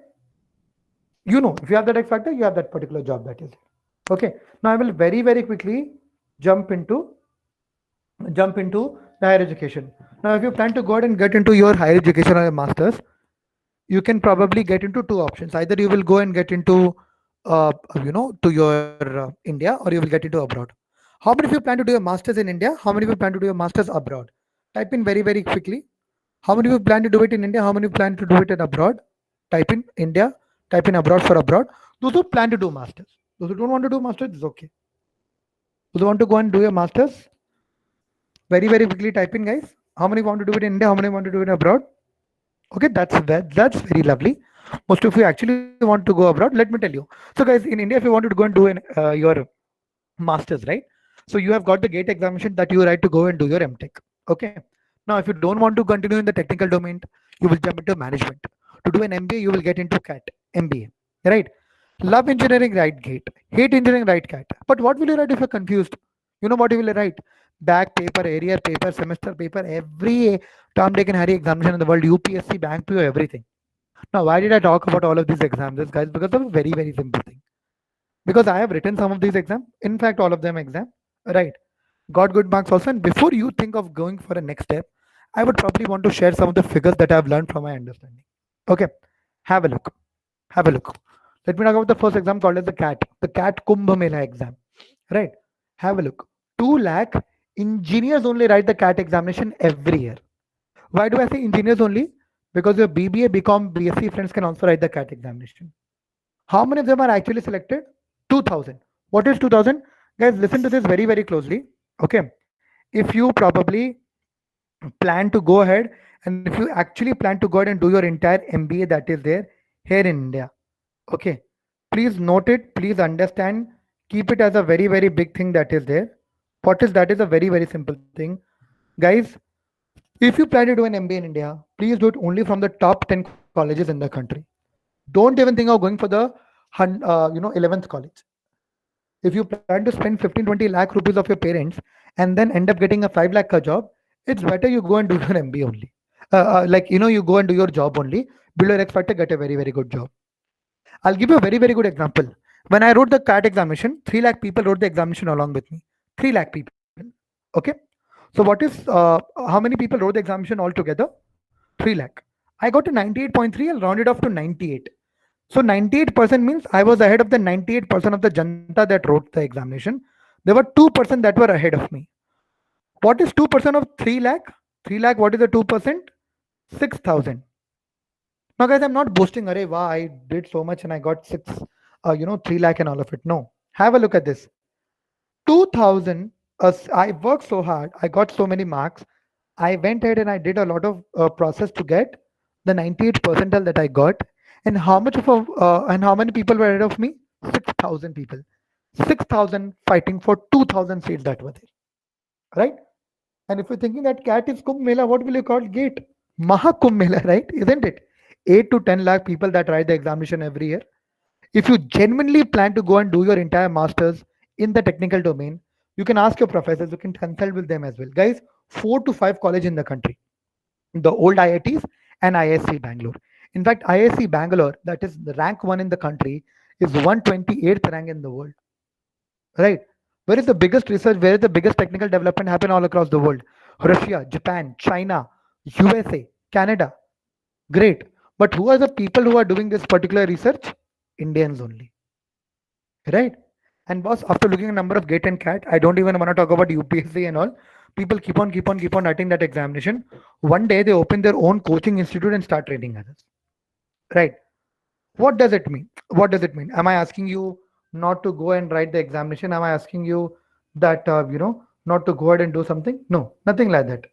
If you have that X factor, you have that particular job that is. Okay. Now I will very, very quickly jump into the higher education. Now, if you plan to go ahead and get into your higher education or a master's, you can probably get into two options. Either you will go and get into, to your India, or you will get into abroad. How many of you plan to do a master's in India? How many of you plan to do a master's abroad? Type in very, very quickly. How many of you plan to do it in India? How many of you plan to do it in abroad? Type in India, type in abroad for abroad. Those who plan to do masters. Those who don't want to do masters, it's okay. Those who want to go and do your masters, very, very quickly type in, guys. How many want to do it in India? How many want to do it abroad? Okay, that's very lovely. Most of you actually want to go abroad. Let me tell you. So, guys, in India, if you wanted to go and do your masters, right? So you have got the gate examination that you right to go and do your MTech. Okay. Now, if you don't want to continue in the technical domain, you will jump into management. To do an MBA, you will get into CAT MBA, right? Love engineering, right gate. Hate engineering, right CAT. But what will you write if you're confused? You know what you will write? Back paper, area paper, semester paper, every term taken Harry examination in the world, UPSC, bank PO, everything. Now, why did I talk about all of these exams, guys? Because of a very, very simple thing. Because I have written some of these exams, in fact, all of them exam, right? Got good marks also. And before you think of going for a next step, I would probably want to share some of the figures that I've learned from my understanding. Okay, have a look. Have a look. Let me talk about the first exam called as the CAT Kumbh Mela exam, right? Have a look. 2 lakh engineers only write the CAT examination every year. Why do I say engineers only? Because your BBA, BCom, BSc friends can also write the CAT examination. How many of them are actually selected? 2000. What is 2000? Guys, listen to this very, very closely. Okay. If you probably plan to go ahead, and if you actually plan to go ahead and do your entire MBA that is there here in India, okay, please note it, please understand. Keep it as a very, very big thing that is there. What is that is a very, very simple thing. Guys, if you plan to do an MBA in India, please do it only from the top 10 colleges in the country. Don't even think of going for the 11th college. If you plan to spend 15 20 lakh rupees of your parents and then end up getting a 5 lakh ka job, it's better you go and do your MBA only. You go and do your job only, build your X factor, get a very, very good job. I'll give you a very, very good example. When I wrote the CAT examination, 3 lakh people wrote the examination along with me. 3 lakh people. Okay. So what is how many people wrote the examination altogether? 3 lakh. I got to 98.3. I'll round it off to 98. So 98% means I was ahead of the 98% of the Janta that wrote the examination. There were 2% that were ahead of me. What is 2% of 3 lakh? 3 lakh, what is the 2%? 6,000. Now, guys, I'm not boasting, Arey, wow, I did so much and I got 3 lakh and all of it. No. Have a look at this. 2,000, I worked so hard. I got so many marks. I went ahead and I did a lot of process to get the 98 percentile that I got. And how many people were ahead of me? 6,000 people. 6,000 fighting for 2,000 seats that were there. Right? And if you're thinking that cat is Kumbh Mela, what will you call gate? Maha Kumbh Mela, right? Isn't it? 8 to 10 lakh people that write the examination every year. If you genuinely plan to go and do your entire masters in the technical domain, you can ask your professors, you can consult with them as well. Guys, 4 to 5 colleges in the country, the old IITs and ISC Bangalore. In fact, ISC Bangalore, that is the rank 1 in the country, is 128th rank in the world. Right? Where is the biggest research? Where is the biggest technical development happen all across the world? Russia, Japan, China, USA, Canada. Great. But who are the people who are doing this particular research? Indians only. Right? And boss, after looking at a number of GATE and CAT, I don't even want to talk about UPSC and all. People keep on writing that examination. One day they open their own coaching institute and start training others. Right? What does it mean? What does it mean? Am I asking you not to go and write the examination? Am I asking you that not to go ahead and do something? No, nothing like that.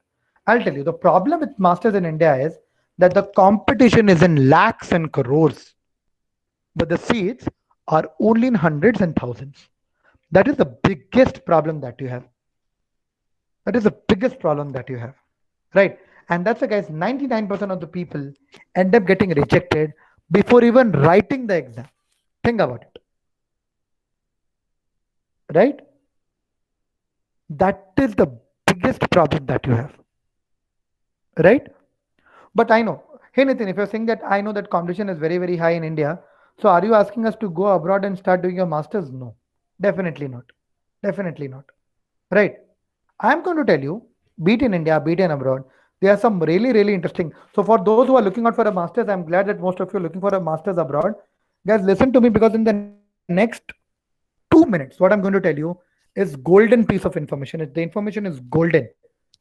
I'll tell you, the problem with masters in India is that the competition is in lakhs and crores, but the seats are only in hundreds and thousands. That is the biggest problem that you have. That is the biggest problem that you have. Right? And that's why, guys, 99% of the people end up getting rejected before even writing the exam. Think about it. Right? That is the biggest problem that you have. Right? But I know, hey Nitin, if you're saying that I know that competition is very, very high in India, so are you asking us to go abroad and start doing your masters? No, definitely not. Definitely not. Right? I'm going to tell you, be it in India, be it in abroad, there are some really, really interesting. So for those who are looking out for a master's, I'm glad that most of you are looking for a master's abroad. Guys, listen to me, because in the next 2 minutes, what I'm going to tell you is golden piece of information. The information is golden.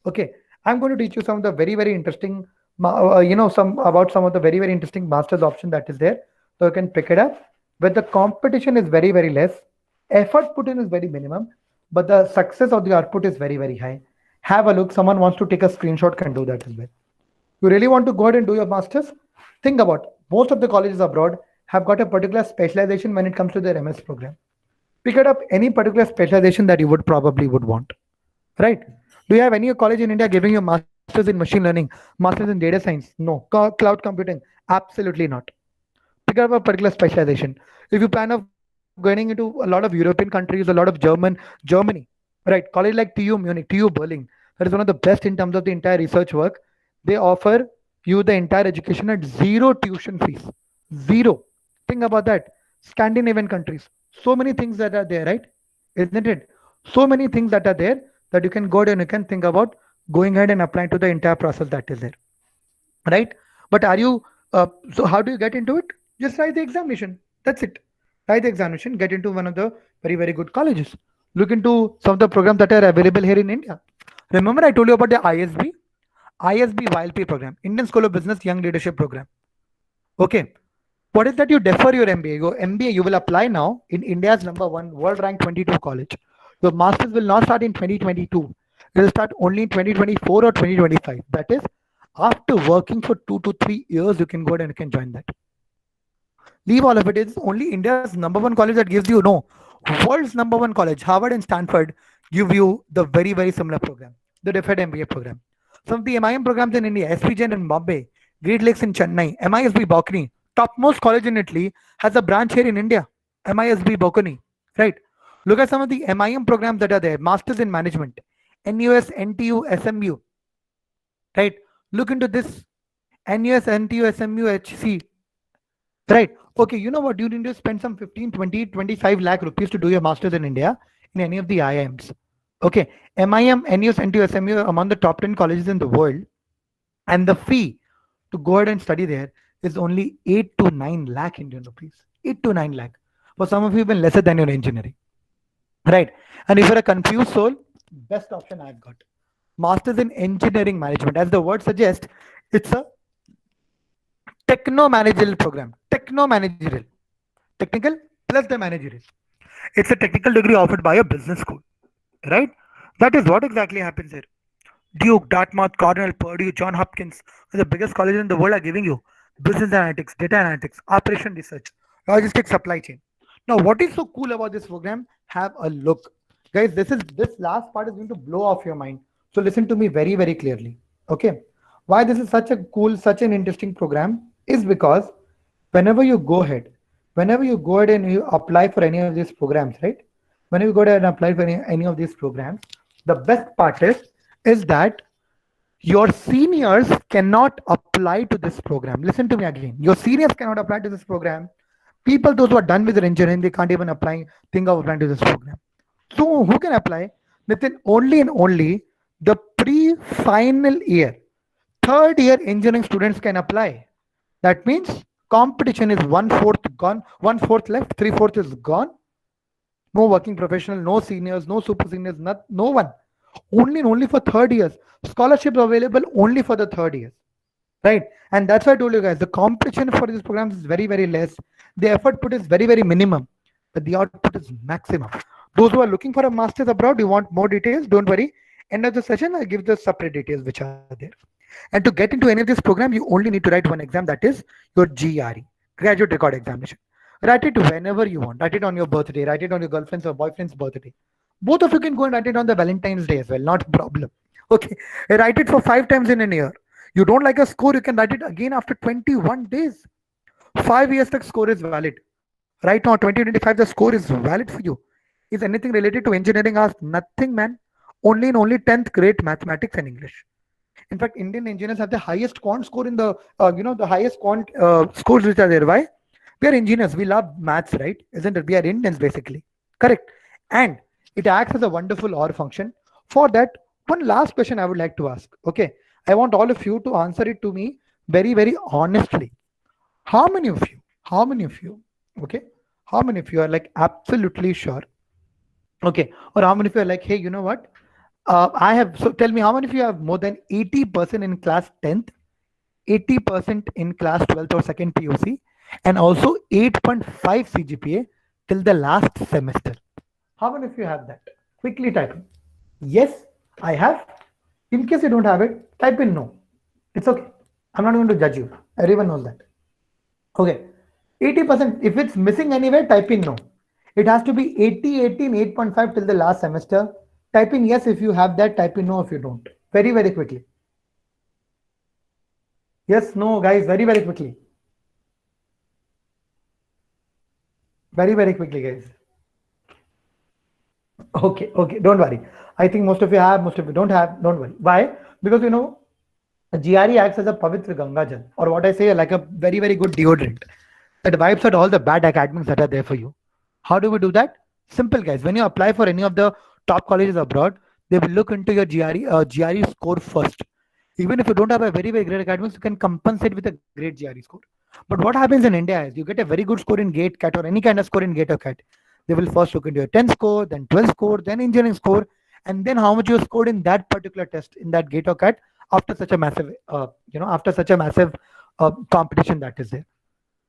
Okay. I'm going to teach you some of the very, very interesting, some of the very, very interesting master's option that is there. So you can pick it up. But the competition is very, very less. Effort put in is very minimum, but the success of the output is very, very high. Have a look. Someone wants to take a screenshot, can do that as well. You really want to go ahead and do your masters? Think about, most of the colleges abroad have got a particular specialization when it comes to their MS program. Pick it up any particular specialization that you would probably would want. Right? Do you have any college in India giving you masters in machine learning, masters in data science? No. Cloud computing? Absolutely not. Pick up a particular specialization. If you plan of going into a lot of European countries, a lot of Germany, right? College like TU Munich, TU Berlin, that is one of the best in terms of the entire research work. They offer you the entire education at zero tuition fees. Zero. Think about that. Scandinavian countries. So many things that are there, right? Isn't it? So many things that are there that you can go and you can think about going ahead and applying to the entire process that is there. Right? But are you, so how do you get into it? Just write the examination. That's it. Write the examination, get into one of the very, very good colleges. Look into some of the programs that are available here in India. Remember I told you about the ISB YLP program, Indian School of Business Young Leadership Program. Okay. What is that? You defer your MBA. Your MBA, you will apply now in India's #1 world rank 22 college. Your masters will not start in 2022. It will start only in 2024 or 2025. That is, after working for 2 to 3 years, you can go ahead and you can join that. Leave all of it. It's only India's #1 college that gives you, no, World's number one college, Harvard and Stanford, give you the very, very similar program, the deferred MBA program. Some of the MIM programs in India, SPGen in Bombay, Great Lakes in Chennai, MISB Bocconi, topmost college in Italy, has a branch here in India, MISB Bocconi, right? Look at some of the MIM programs that are there, Masters in Management, NUS, NTU, SMU, right? Look into this, NUS, NTU, SMU, HC, right? Okay, you know what? You need to spend some 15, 20, 25 lakh rupees to do your masters in India in any of the IIMs. Okay, MIM, NUS, NTU, SMU are among the top 10 colleges in the world, and the fee to go ahead and study there is only 8 to 9 lakh Indian rupees. 8 to 9 lakh. For some of you, even lesser than your engineering, right? And if you're a confused soul, best option I've got. Masters in Engineering Management. As the word suggests, it's a techno managerial program. Techno managerial. Technical plus the managerial. It's a technical degree offered by a business school, right? That is what exactly happens here. Duke, Dartmouth, Cornell, Purdue, John Hopkins, the biggest colleges in the world are giving you business analytics, data analytics, operation research, logistics, supply chain. Now, what is so cool about this program? Have a look, guys. This last part is going to blow off your mind. So listen to me very, very clearly. Okay, why this is such a cool, such an interesting program is because whenever you go ahead, whenever you go ahead and you apply for any of these programs, right? Whenever you go ahead and apply for any of these programs, the best part is that your seniors cannot apply to this program. Listen to me again. Your seniors cannot apply to this program. People, those who are done with their engineering, they can't even think of applying to this program. So who can apply? Within only and only the pre-final year, third year engineering students can apply. That means competition is one fourth gone, one fourth left, three fourth is gone. No working professional, no seniors, no super seniors, no one. Only and only for third years. Scholarships available only for the third years, right? And that's why I told you guys the competition for these programs is very, very less. The effort put is very, very minimum, but the output is maximum. Those who are looking for a master's abroad, you want more details, don't worry. End of the session, I'll give the separate details which are there. And to get into any of this program, you only need to write one exam, that is your GRE, graduate record examination. Write it whenever you want. Write it on your birthday, write it on your girlfriend's or boyfriend's birthday. Both of you can go and write it on the Valentine's Day as well, not a problem. Okay, write it for 5 times in a year. You don't like a score, you can write it again after 21 days. 5 years the score is valid. Right now, 2025, the score is valid for you. Is anything related to engineering asked? Nothing, man. Only in only 10th grade mathematics and English. In fact, Indian engineers have the highest quant score in the, the highest quant scores which are there. Why? We are engineers. We love maths, right? Isn't it? We are Indians basically. Correct. And it acts as a wonderful OR function. For that, one last question I would like to ask. Okay. I want all of you to answer it to me very, very honestly. How many of you, okay? How many of you are like absolutely sure? Okay. Or how many of you are like, hey, you know what? I have, so tell me how many of you have more than 80% in class 10th, 80% in class 12th or second POC, and also 8.5 CGPA till the last semester. How many of you have that? Quickly type in. Yes, I have. In case you don't have it, type in no. It's okay. I'm not going to judge you. Everyone knows that. Okay. 80%, if it's missing anywhere, type in no. It has to be 80, 18, 8.5 till the last semester. Type in yes if you have that, type in no if you don't. Very, very quickly. Yes, no, guys, very, very quickly. Very, very quickly, guys. Okay, don't worry. I think most of you have, most of you don't have, don't worry. Why? Because, GRE acts as a Pavitra Ganga Jal, or what I say, like a very, very good deodorant that wipes out all the bad academics that are there for you. How do we do that? Simple, guys. When you apply for any of the top colleges abroad, they will look into your GRE score first. Even if you don't have a very, very great academics, you can compensate with a great GRE score. But what happens in India is you get a very good score in GATE, CAT, or any kind of score in GATE or CAT. They will first look into your 10th score, then 12th score, then engineering score, and then how much you scored in that particular test in that GATE or CAT after such a massive, competition that is there.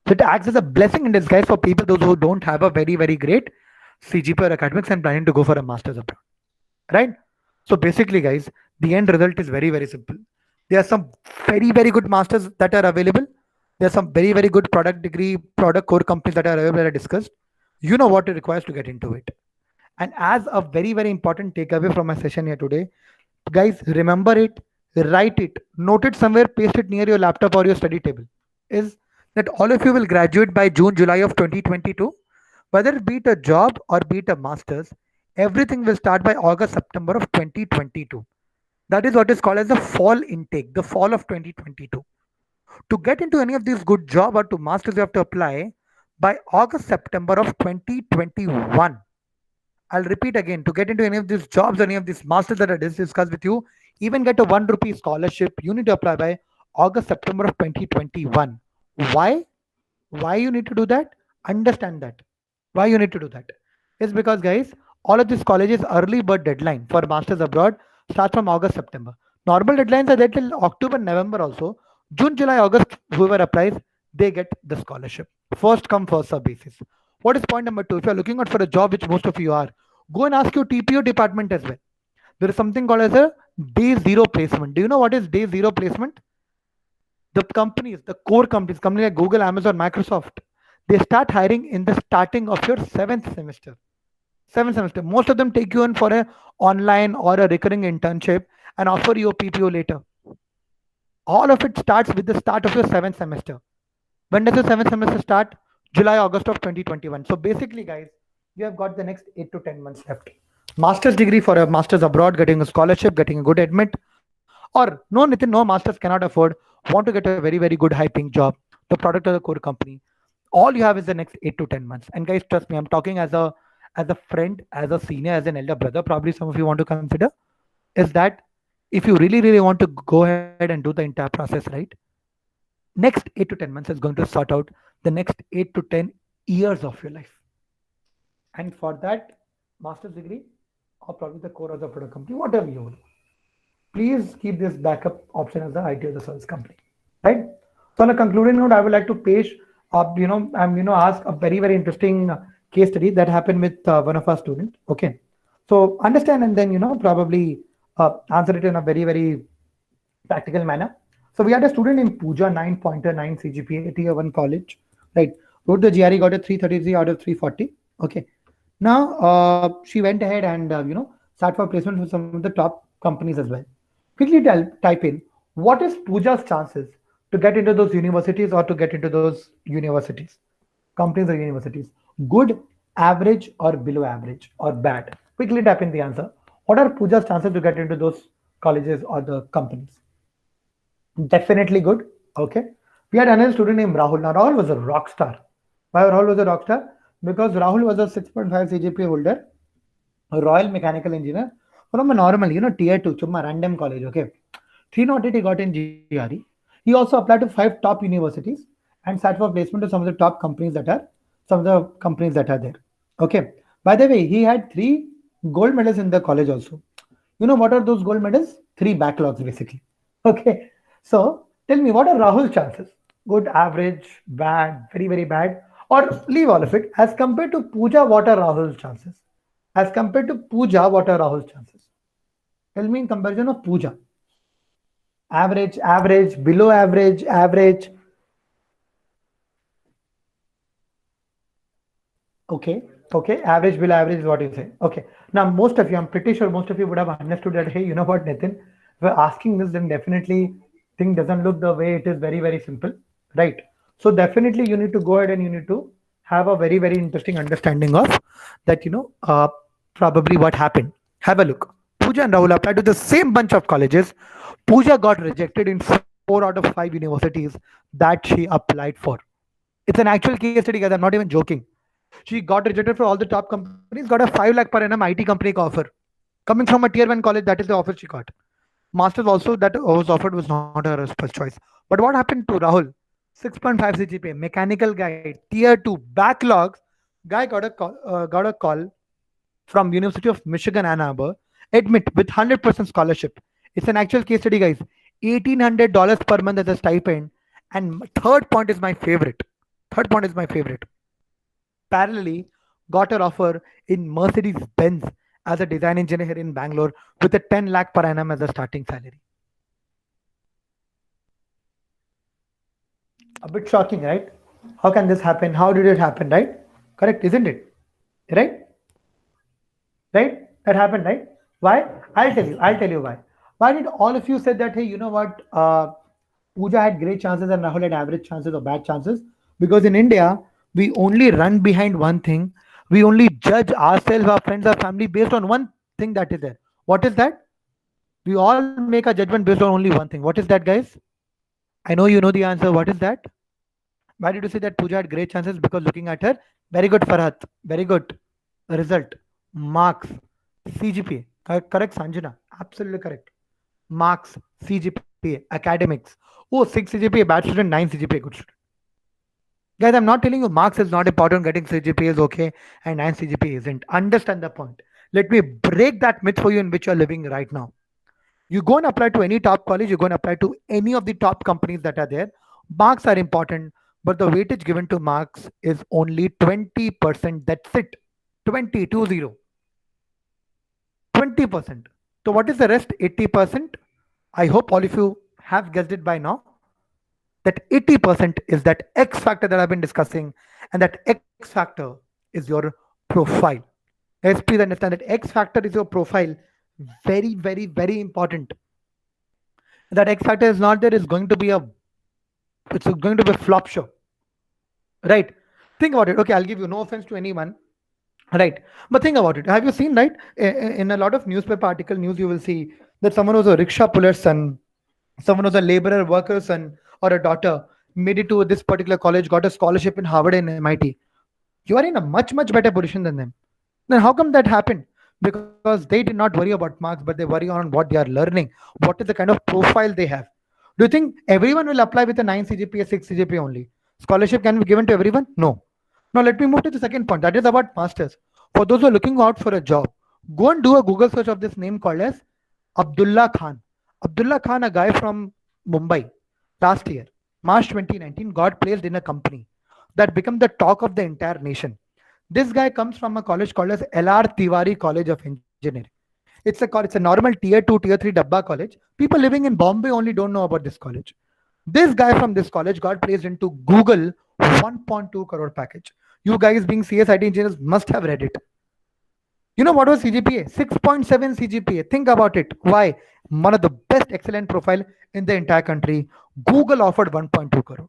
So it acts as a blessing in disguise for people, those who don't have a very, very great CGPA or academics and planning to go for a master's abroad, right? So basically, guys, the end result is very, very simple. There are some very, very good masters that are available. There are some very, very good product degree, product core companies that are available that I discussed. you know what it requires to get into it. And as a very, very important takeaway from my session here today, guys, remember it, write it, note it somewhere, paste it near your laptop or your study table. Is that all of you will graduate by June, July of 2022? Whether it be it a job or be it a master's, everything will start by August, September of 2022. That is what is called as the fall intake, the fall of 2022. To get into any of these good job or to masters, you have to apply by August, September of 2021. I'll repeat again, to get into any of these jobs, any of these masters that I just discussed with you, even get a 1 rupee scholarship, you need to apply by August, September of 2021. Why? Why you need to do that? Understand that. Why you need to do that? Is because, guys, all of these colleges early bird deadline for masters abroad starts from August, September. Normal deadlines are there till October, November also. June, July, August, whoever applies, they get the scholarship. First come, first serve basis. What is point number two? If you are looking out for a job, which most of you are, go and ask your TPO department as well. There is something called as a day zero placement. Do you know what is day zero placement? The companies, the core companies, companies like Google, Amazon, Microsoft, they start hiring in the starting of your seventh semester. Seventh semester. Most of them take you in for a online or a recurring internship and offer you a PPO later. All of it starts with the start of your seventh semester. When does the seventh semester start? July, August of 2021. So basically, guys, you have got the next 8 to 10 months left. Master's degree for a master's abroad, getting a scholarship, getting a good admit, or no, Nitin, no, masters cannot afford, want to get a very, very good high paying job, the product of the core company. All you have is the next 8 to 10 months. And guys, trust me, I'm talking as a friend, as a senior, as an elder brother, probably some of you want to consider, is that if you really, really want to go ahead and do the entire process right, next 8 to 10 months is going to sort out the next 8 to 10 years of your life. And for that master's degree, or probably the core of the product company, whatever you will, please keep this backup option as the IT or the service company, right? So on a concluding note, I would like to page up, ask a very, very interesting case study that happened with one of our students. Okay. So understand and then, probably answer it in a very, very practical manner. So we had a student in Pooja, 9.9 CGPA, tier 1 college, right? Wrote the GRE, got a 333 out of 340. Okay. Now she went ahead and, sat for placement for some of the top companies as well. Quickly type in what is Pooja's chances to get into those universities or to get into those universities, companies or universities. Good, average, or below average, or bad. Quickly type in the answer. What are Pooja's chances to get into those colleges or the companies? Definitely good. Okay. We had another student named Rahul. Now, Rahul was a rock star. Why Rahul was a rock star? Because Rahul was a 6.5 CGPA holder, a Royal Mechanical Engineer from a normal, tier 2, chumma random college. Okay. 308 he got in GRE. He also applied to 5 top universities and sat for placement to some of the top companies that are there. Okay. By the way, he had 3 gold medals in the college also. You know what are those gold medals? 3 backlogs basically. Okay. So tell me, what are Rahul's chances? Good, average, bad, very, very bad, or leave all of it. As compared to Pooja, what are Rahul's chances? As compared to Pooja, what are Rahul's chances? Tell me in comparison of Pooja. Average, average, below average, average. Okay, average, below average is what you say. Okay. Now, most of you, I'm pretty sure most of you would have understood that, hey, you know what, Nitin, if we're asking this, then definitely thing doesn't look the way it is, very, very simple, right? So definitely you need to go ahead and you need to have a very, very interesting understanding of that, probably what happened. Have a look. Pooja and Rahul applied to the same bunch of colleges. Pooja got rejected in 4 out of 5 universities that she applied for. It's an actual case study, guys. I'm not even joking. She got rejected for all the top companies, got a 5 lakh per annum IT company offer. Coming from a tier 1 college, that is the offer she got. Masters also that was offered was not her first choice. But what happened to Rahul? 6.5 CGPA, mechanical guy, tier 2, backlogs. Guy got a call from University of Michigan Ann Arbor, admit with 100% scholarship. It's an actual case study, guys. $1,800 per month as a stipend. And third point is my favorite. Third point is my favorite. Parallelly, got her offer in Mercedes Benz as a design engineer here in Bangalore with a 10 lakh per annum as a starting salary. A bit shocking, right? How can this happen? How did it happen, right? Correct, isn't it? right? Right? That happened, right? Why? I'll tell you. I'll tell you why. Why did all of you said that? Hey, you know what? Pooja had great chances and Rahul had average chances or bad chances. Because in India, we only run behind one thing. We only judge ourselves, our friends, our family based on one thing that is there. What is that? We all make a judgment based on only one thing. What is that, guys? I know you know the answer. What is that? Why did you say that Pooja had great chances? Because looking at her, very good Farhat, very good result, marks, CGPA. Correct, Sanjana. Absolutely correct. Marks, CGPA, academics. Oh, 6 CGPA, bad student, 9 CGPA, good student. Guys, I'm not telling you marks is not important, getting CGPA is okay, and 9 CGPA isn't. Understand the point. Let me break that myth for you in which you're living right now. You go and apply to any top college, you go and apply to any of the top companies that are there. Marks are important, but the weightage given to marks is only 20%. That's it. 20, 20%. So what is the rest 80%? I hope all of you have guessed it by now. That 80% is that X factor that I've been discussing, and that X factor is your profile. Guys, please understand that X factor is your profile. Very, very, very important. That X factor is not there, is going to be a it's going to be a flop show, right? Think about it. Okay, I'll give you no offense to anyone, right? But think about it. Have you seen, right? In a lot of newspaper article news, you will see that someone was a rickshaw puller's son, someone was a laborer worker's son or a daughter, made it to this particular college, got a scholarship in Harvard and MIT. You are in a much better position than them. Then how come that happened? Because they did not worry about marks, but they worry on what they are learning. What is the kind of profile they have? Do you think everyone will apply with a 9 CGPA, 6 CGPA only? Scholarship can be given to everyone? No. Now let me move to the second point. That is about masters. For those who are looking out for a job, go and do a Google search of this name called as Abdullah Khan. Abdullah Khan, a guy from Mumbai, last year, March 2019, got placed in a company that became the talk of the entire nation. This guy comes from a college called as LR Tiwari College of Engineering. It's a normal tier 2, tier 3 Dabba college. People living in Bombay only don't know about this college. This guy from this college got placed into Google 1.2 crore package. You guys being CSIT engineers must have read it. You know what was CGPA? 6.7 CGPA. Think about it. Why? One of the best excellent profile in the entire country. Google offered 1.2 crore.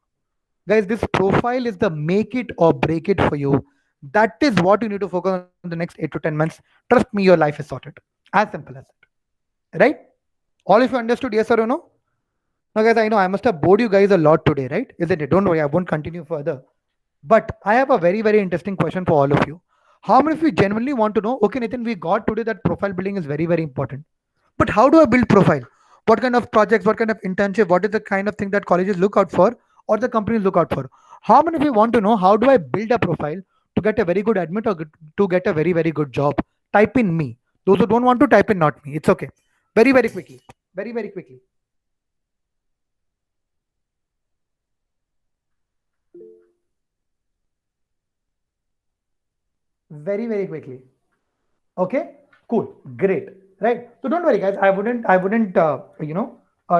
Guys, this profile is the make it or break it for you. That is what you need to focus on the next 8 to 10 months. Trust me, your life is sorted. As simple as that. Right? All of you understood, yes or no? Now, guys, I know I must have bored you guys a lot today, right? Isn't it? Don't worry, I won't continue further. But I have a very interesting question for all of you. How many of you genuinely want to know? Okay, Nathan, we got today that profile building is very important. But how do I build profile? What kind of projects, what kind of internship, what is the kind of thing that colleges look out for or the companies look out for? How many of you want to know how do I build a profile to get a very good admit or to get a very good job? Type in me. Those who don't want to type in not me. It's okay. Very quickly. Very quickly. Very quickly. Okay, cool, great, right? So don't worry, guys. I wouldn't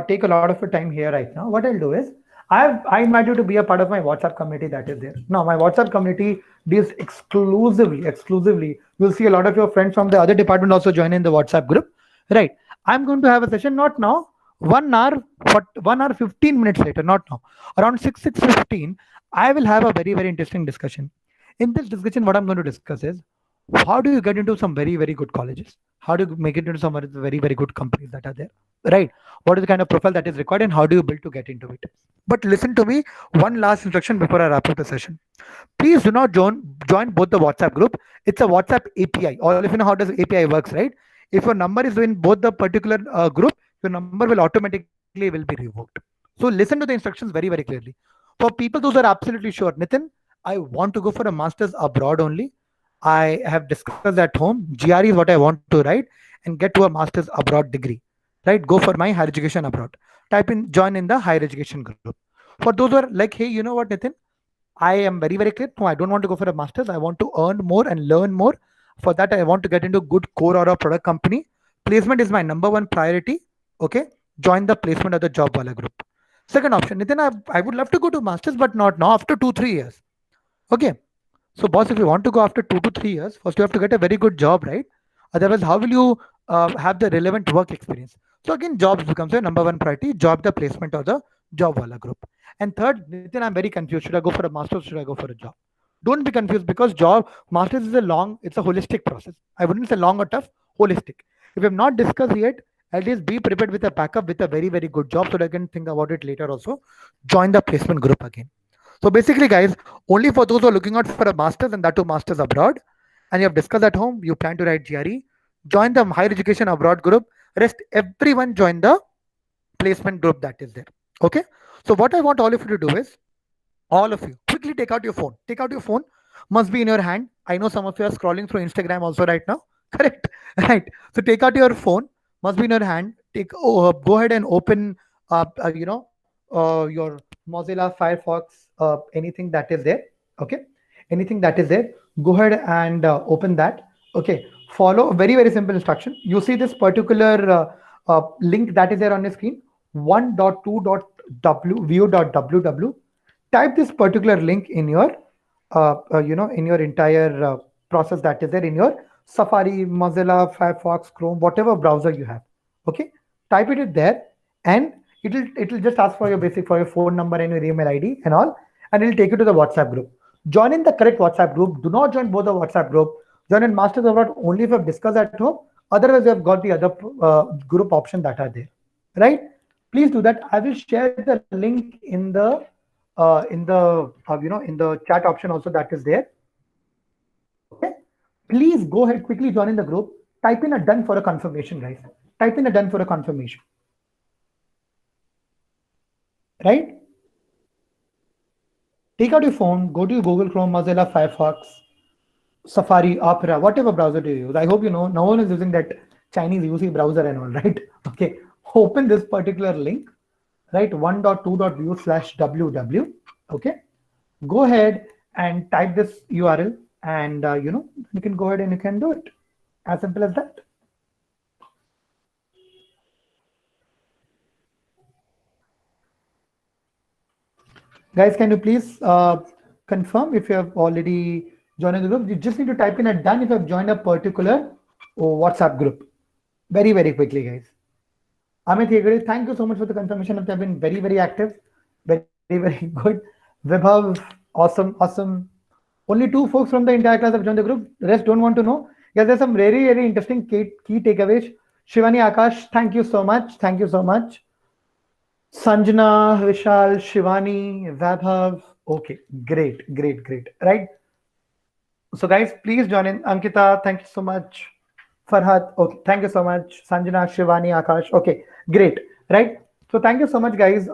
take a lot of your time here right now. What I'll do is, I invite you to be a part of my WhatsApp community that is there. Now, my WhatsApp community deals exclusively. You'll see a lot of your friends from the other department also join in the WhatsApp group, right? I'm going to have a session not now, 1 hour, 1 hour 15 minutes later, not now, around 6:15. I will have a very interesting discussion. In this discussion, what I'm going to discuss is how do you get into some very good colleges? How do you make it into some of the very good companies that are there, right? What is the kind of profile that is required and how do you build to get into it? But listen to me, one last instruction before I wrap up the session. Please do not join both the WhatsApp group. It's a WhatsApp API. All of you know how does API works, right? If your number is in both the particular group, your number will automatically will be revoked. So listen to the instructions very clearly. For people those are absolutely sure, Nitin, I want to go for a master's abroad only. I have discussed at home. GRE is what I want to write and get to a master's abroad degree. Right? Go for my higher education abroad. Type in join in the higher education group. For those who are like, hey, you know what, Nitin? I am very clear. No, I don't want to go for a master's. I want to earn more and learn more. For that, I want to get into good core or a product company. Placement is my number one priority. Okay. Join the placement of the job wala group. Second option, Nitin, I would love to go to master's, but not now after 2-3 years. Okay. So, boss, if you want to go after 2 to 3 years, first you have to get a very good job, right? Otherwise, how will you have the relevant work experience? So again, jobs becomes your number one priority. Job, the placement of the job wala group. And third, Nitin, I'm very confused. Should I go for a master's? Should I go for a job? Don't be confused because job masters is a long, it's a holistic process. I wouldn't say long or tough, holistic. If you have not discussed yet, at least be prepared with a backup with a very, very good job so that I can think about it later also. Join the placement group again. So basically, guys, only for those who are looking out for a master's and that too masters abroad, and you have discussed at home, you plan to write GRE, join the higher education abroad group. Rest everyone join the placement group that is there. Okay. So what I want all of you to do is all of you quickly take out your phone. Take out your phone. Must be in your hand. I know some of you are scrolling through Instagram also right now. Correct. Right. So take out your phone. Must be in your hand. Go ahead and open your Mozilla Firefox, anything that is there. Okay. Anything that is there. Go ahead and open that. Okay. Follow a very, very simple instruction. You see this particular link that is there on your screen, 1.2.w view.ww. Type this particular link in your in your entire process that is there in your Safari, Mozilla, Firefox, Chrome, whatever browser you have. Okay, type it there, and it'll just ask for your basic, for your phone number and your email ID and all, and it'll take you to the WhatsApp group. Join in the correct WhatsApp group. Do not join both the WhatsApp group. Join in Masters Abroad only if you have discussed at home. Otherwise, you have got the other group option that are there, right? Please do that. I will share the link in the chat option also that is there. Okay, please go ahead, quickly join in the group. Type in a done for a confirmation, guys. Type in a done for a confirmation, right? Take out your phone, go to Google Chrome, Mozilla, Firefox, Safari, Opera, whatever browser do you use. I hope you know no one is using that Chinese UC browser and all, right? Okay, open this particular link, right? 1.2.view/ww. Okay, go ahead and type this URL, and you can go ahead and you can do it. As simple as that. Guys, can you please confirm if you have already joined the group? You just need to type in a done if you have joined a particular WhatsApp group. Very, very quickly, guys. Amit Hegde, thank you so much for the confirmation. They have been very, very active. Very, very good. Vibhav, awesome. Only 2 folks from the entire class have joined the group. The rest don't want to know. Yes, there's some very, very interesting key takeaways. Shivani Akash, thank you so much. Thank you so much. Sanjana, Vishal, Shivani, Vaibhav. Okay, great. Right. So guys, please join in. Ankita, thank you so much. Farhad, okay, thank you so much. Sanjana, Shivani, Akash. Okay, great. Right. So thank you so much, guys,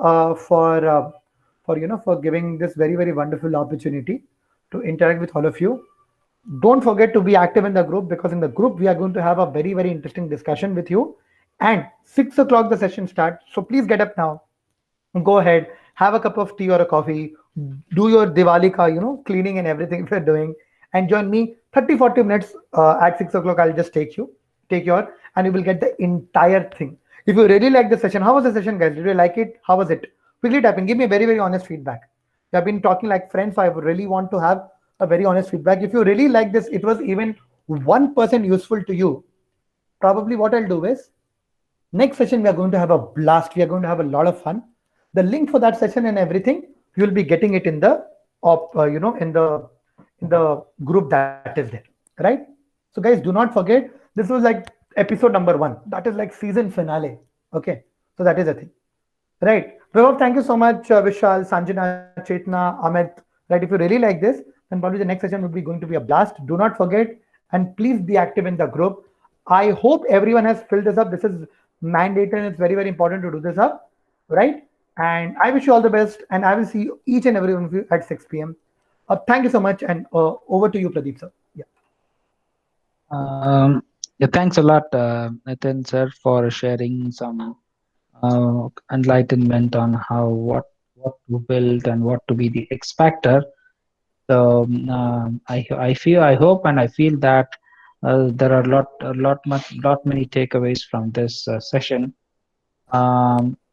for giving this very, very wonderful opportunity to interact with all of you. Don't forget to be active in the group, because in the group we are going to have a very, very interesting discussion with you. And 6 o'clock the session starts. So please get up now. Go ahead, have a cup of tea or a coffee, do your Diwali ka, cleaning and everything if you're doing, and join me 30-40 minutes at 6 o'clock. I'll just take your, and you will get the entire thing. If you really like the session, how was the session, guys? Did you like it? How was it? Quickly type in, give me a very, very honest feedback. You have been talking like friends, so I really want to have a very honest feedback. If you really like this, it was even 1% useful to you, probably what I'll do is, next session we are going to have a blast. We are going to have a lot of fun. The link for that session and everything, you will be getting it in the in the group that is there, right? So guys, do not forget, this was like episode number 1. That is like season finale. Okay, so that is the thing, right? Vibhav, thank you so much. Vishal, Sanjana, Chetna, Amit. Right, if you really like this, then probably the next session would be going to be a blast. Do not forget, and please be active in the group. I hope everyone has filled this up. This is mandatory and it's very, very important to do this up, right? And I wish you all the best, and I will see you, each and every one of you, at 6 p.m. Thank you so much, and over to you, Pradeep sir. Yeah. Yeah, thanks a lot, Nitin sir, for sharing some enlightenment on what to build and what to be the expector. So I hope, and I feel that there are lot many takeaways from this session.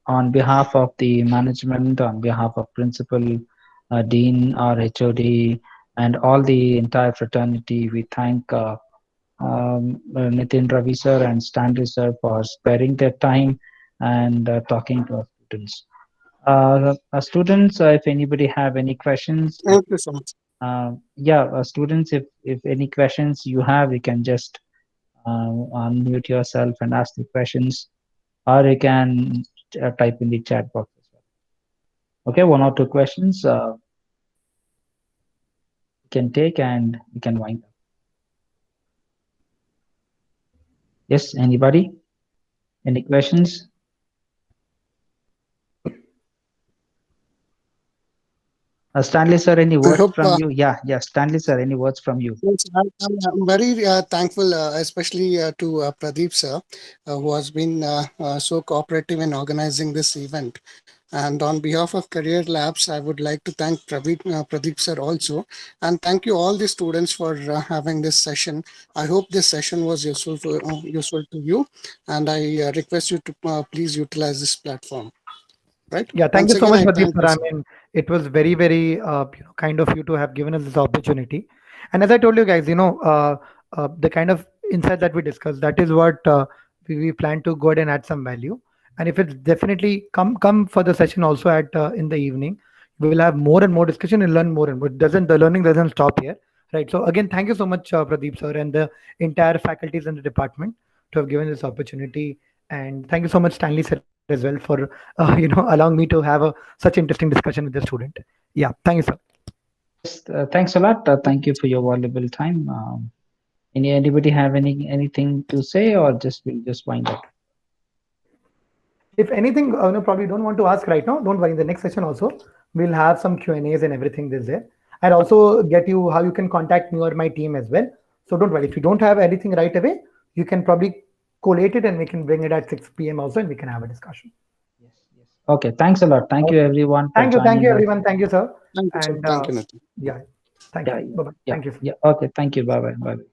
On behalf of the management, on behalf of principal, dean, or HOD, and all the entire fraternity. We thank Nitin Ravi sir and Stanley sir for sparing their time and talking to our students. Students, if anybody have any questions, Thank you so much. yeah, students, if any questions you have, you can just unmute yourself and ask the questions, or you can type in the chat box as well. Okay, one or two questions you can take and you can wind up. Yes, anybody? Any questions? Stanley sir, any I words hope from you? Yeah, yeah, Stanley sir, any words from you? yes, I'm very thankful, especially to Pradeep sir, who has been so cooperative in organizing this event. And on behalf of Career Labs, I would like to thank Pradeep sir also, and thank you all the students for having this session. I hope this session was useful to you, and I request you to please utilize this platform. Right. Yeah, thank Once you so again, much, I Pradeep thank sir. you, I sir. mean, it was very, very kind of you to have given us this opportunity. And as I told you guys, the kind of insight that we discussed, that is what we plan to go ahead and add some value. And if it's definitely come for the session also at in the evening, we will have more and more discussion and learn more and more. Doesn't the learning doesn't stop here, right? So again, thank you so much, Pradeep sir, and the entire faculties and the department to have given this opportunity. And thank you so much, Stanley sir, as well, for allowing me to have such interesting discussion with the student. Yeah, thank you, sir. Yes, thanks a lot. Thank you for your valuable time. Anybody have anything to say, or just we'll just wind up? If anything, probably don't want to ask right now. Don't worry. In the next session also, we'll have some Q and A's and everything this there. I'll also get you how you can contact me or my team as well. So don't worry. If you don't have anything right away, you can probably collate it and we can bring it at 6 p.m. also and we can have a discussion. Yes, yes. Okay, thanks a lot. Thank you Okay. everyone for Thank you, joining us. everyone. Thank you, sir. Thank you, sir. And Thank you, Nathan. yeah, thank Yeah, you. yeah, Bye bye. yeah, Thank you, sir. yeah. Okay, thank you. Bye bye. Bye bye.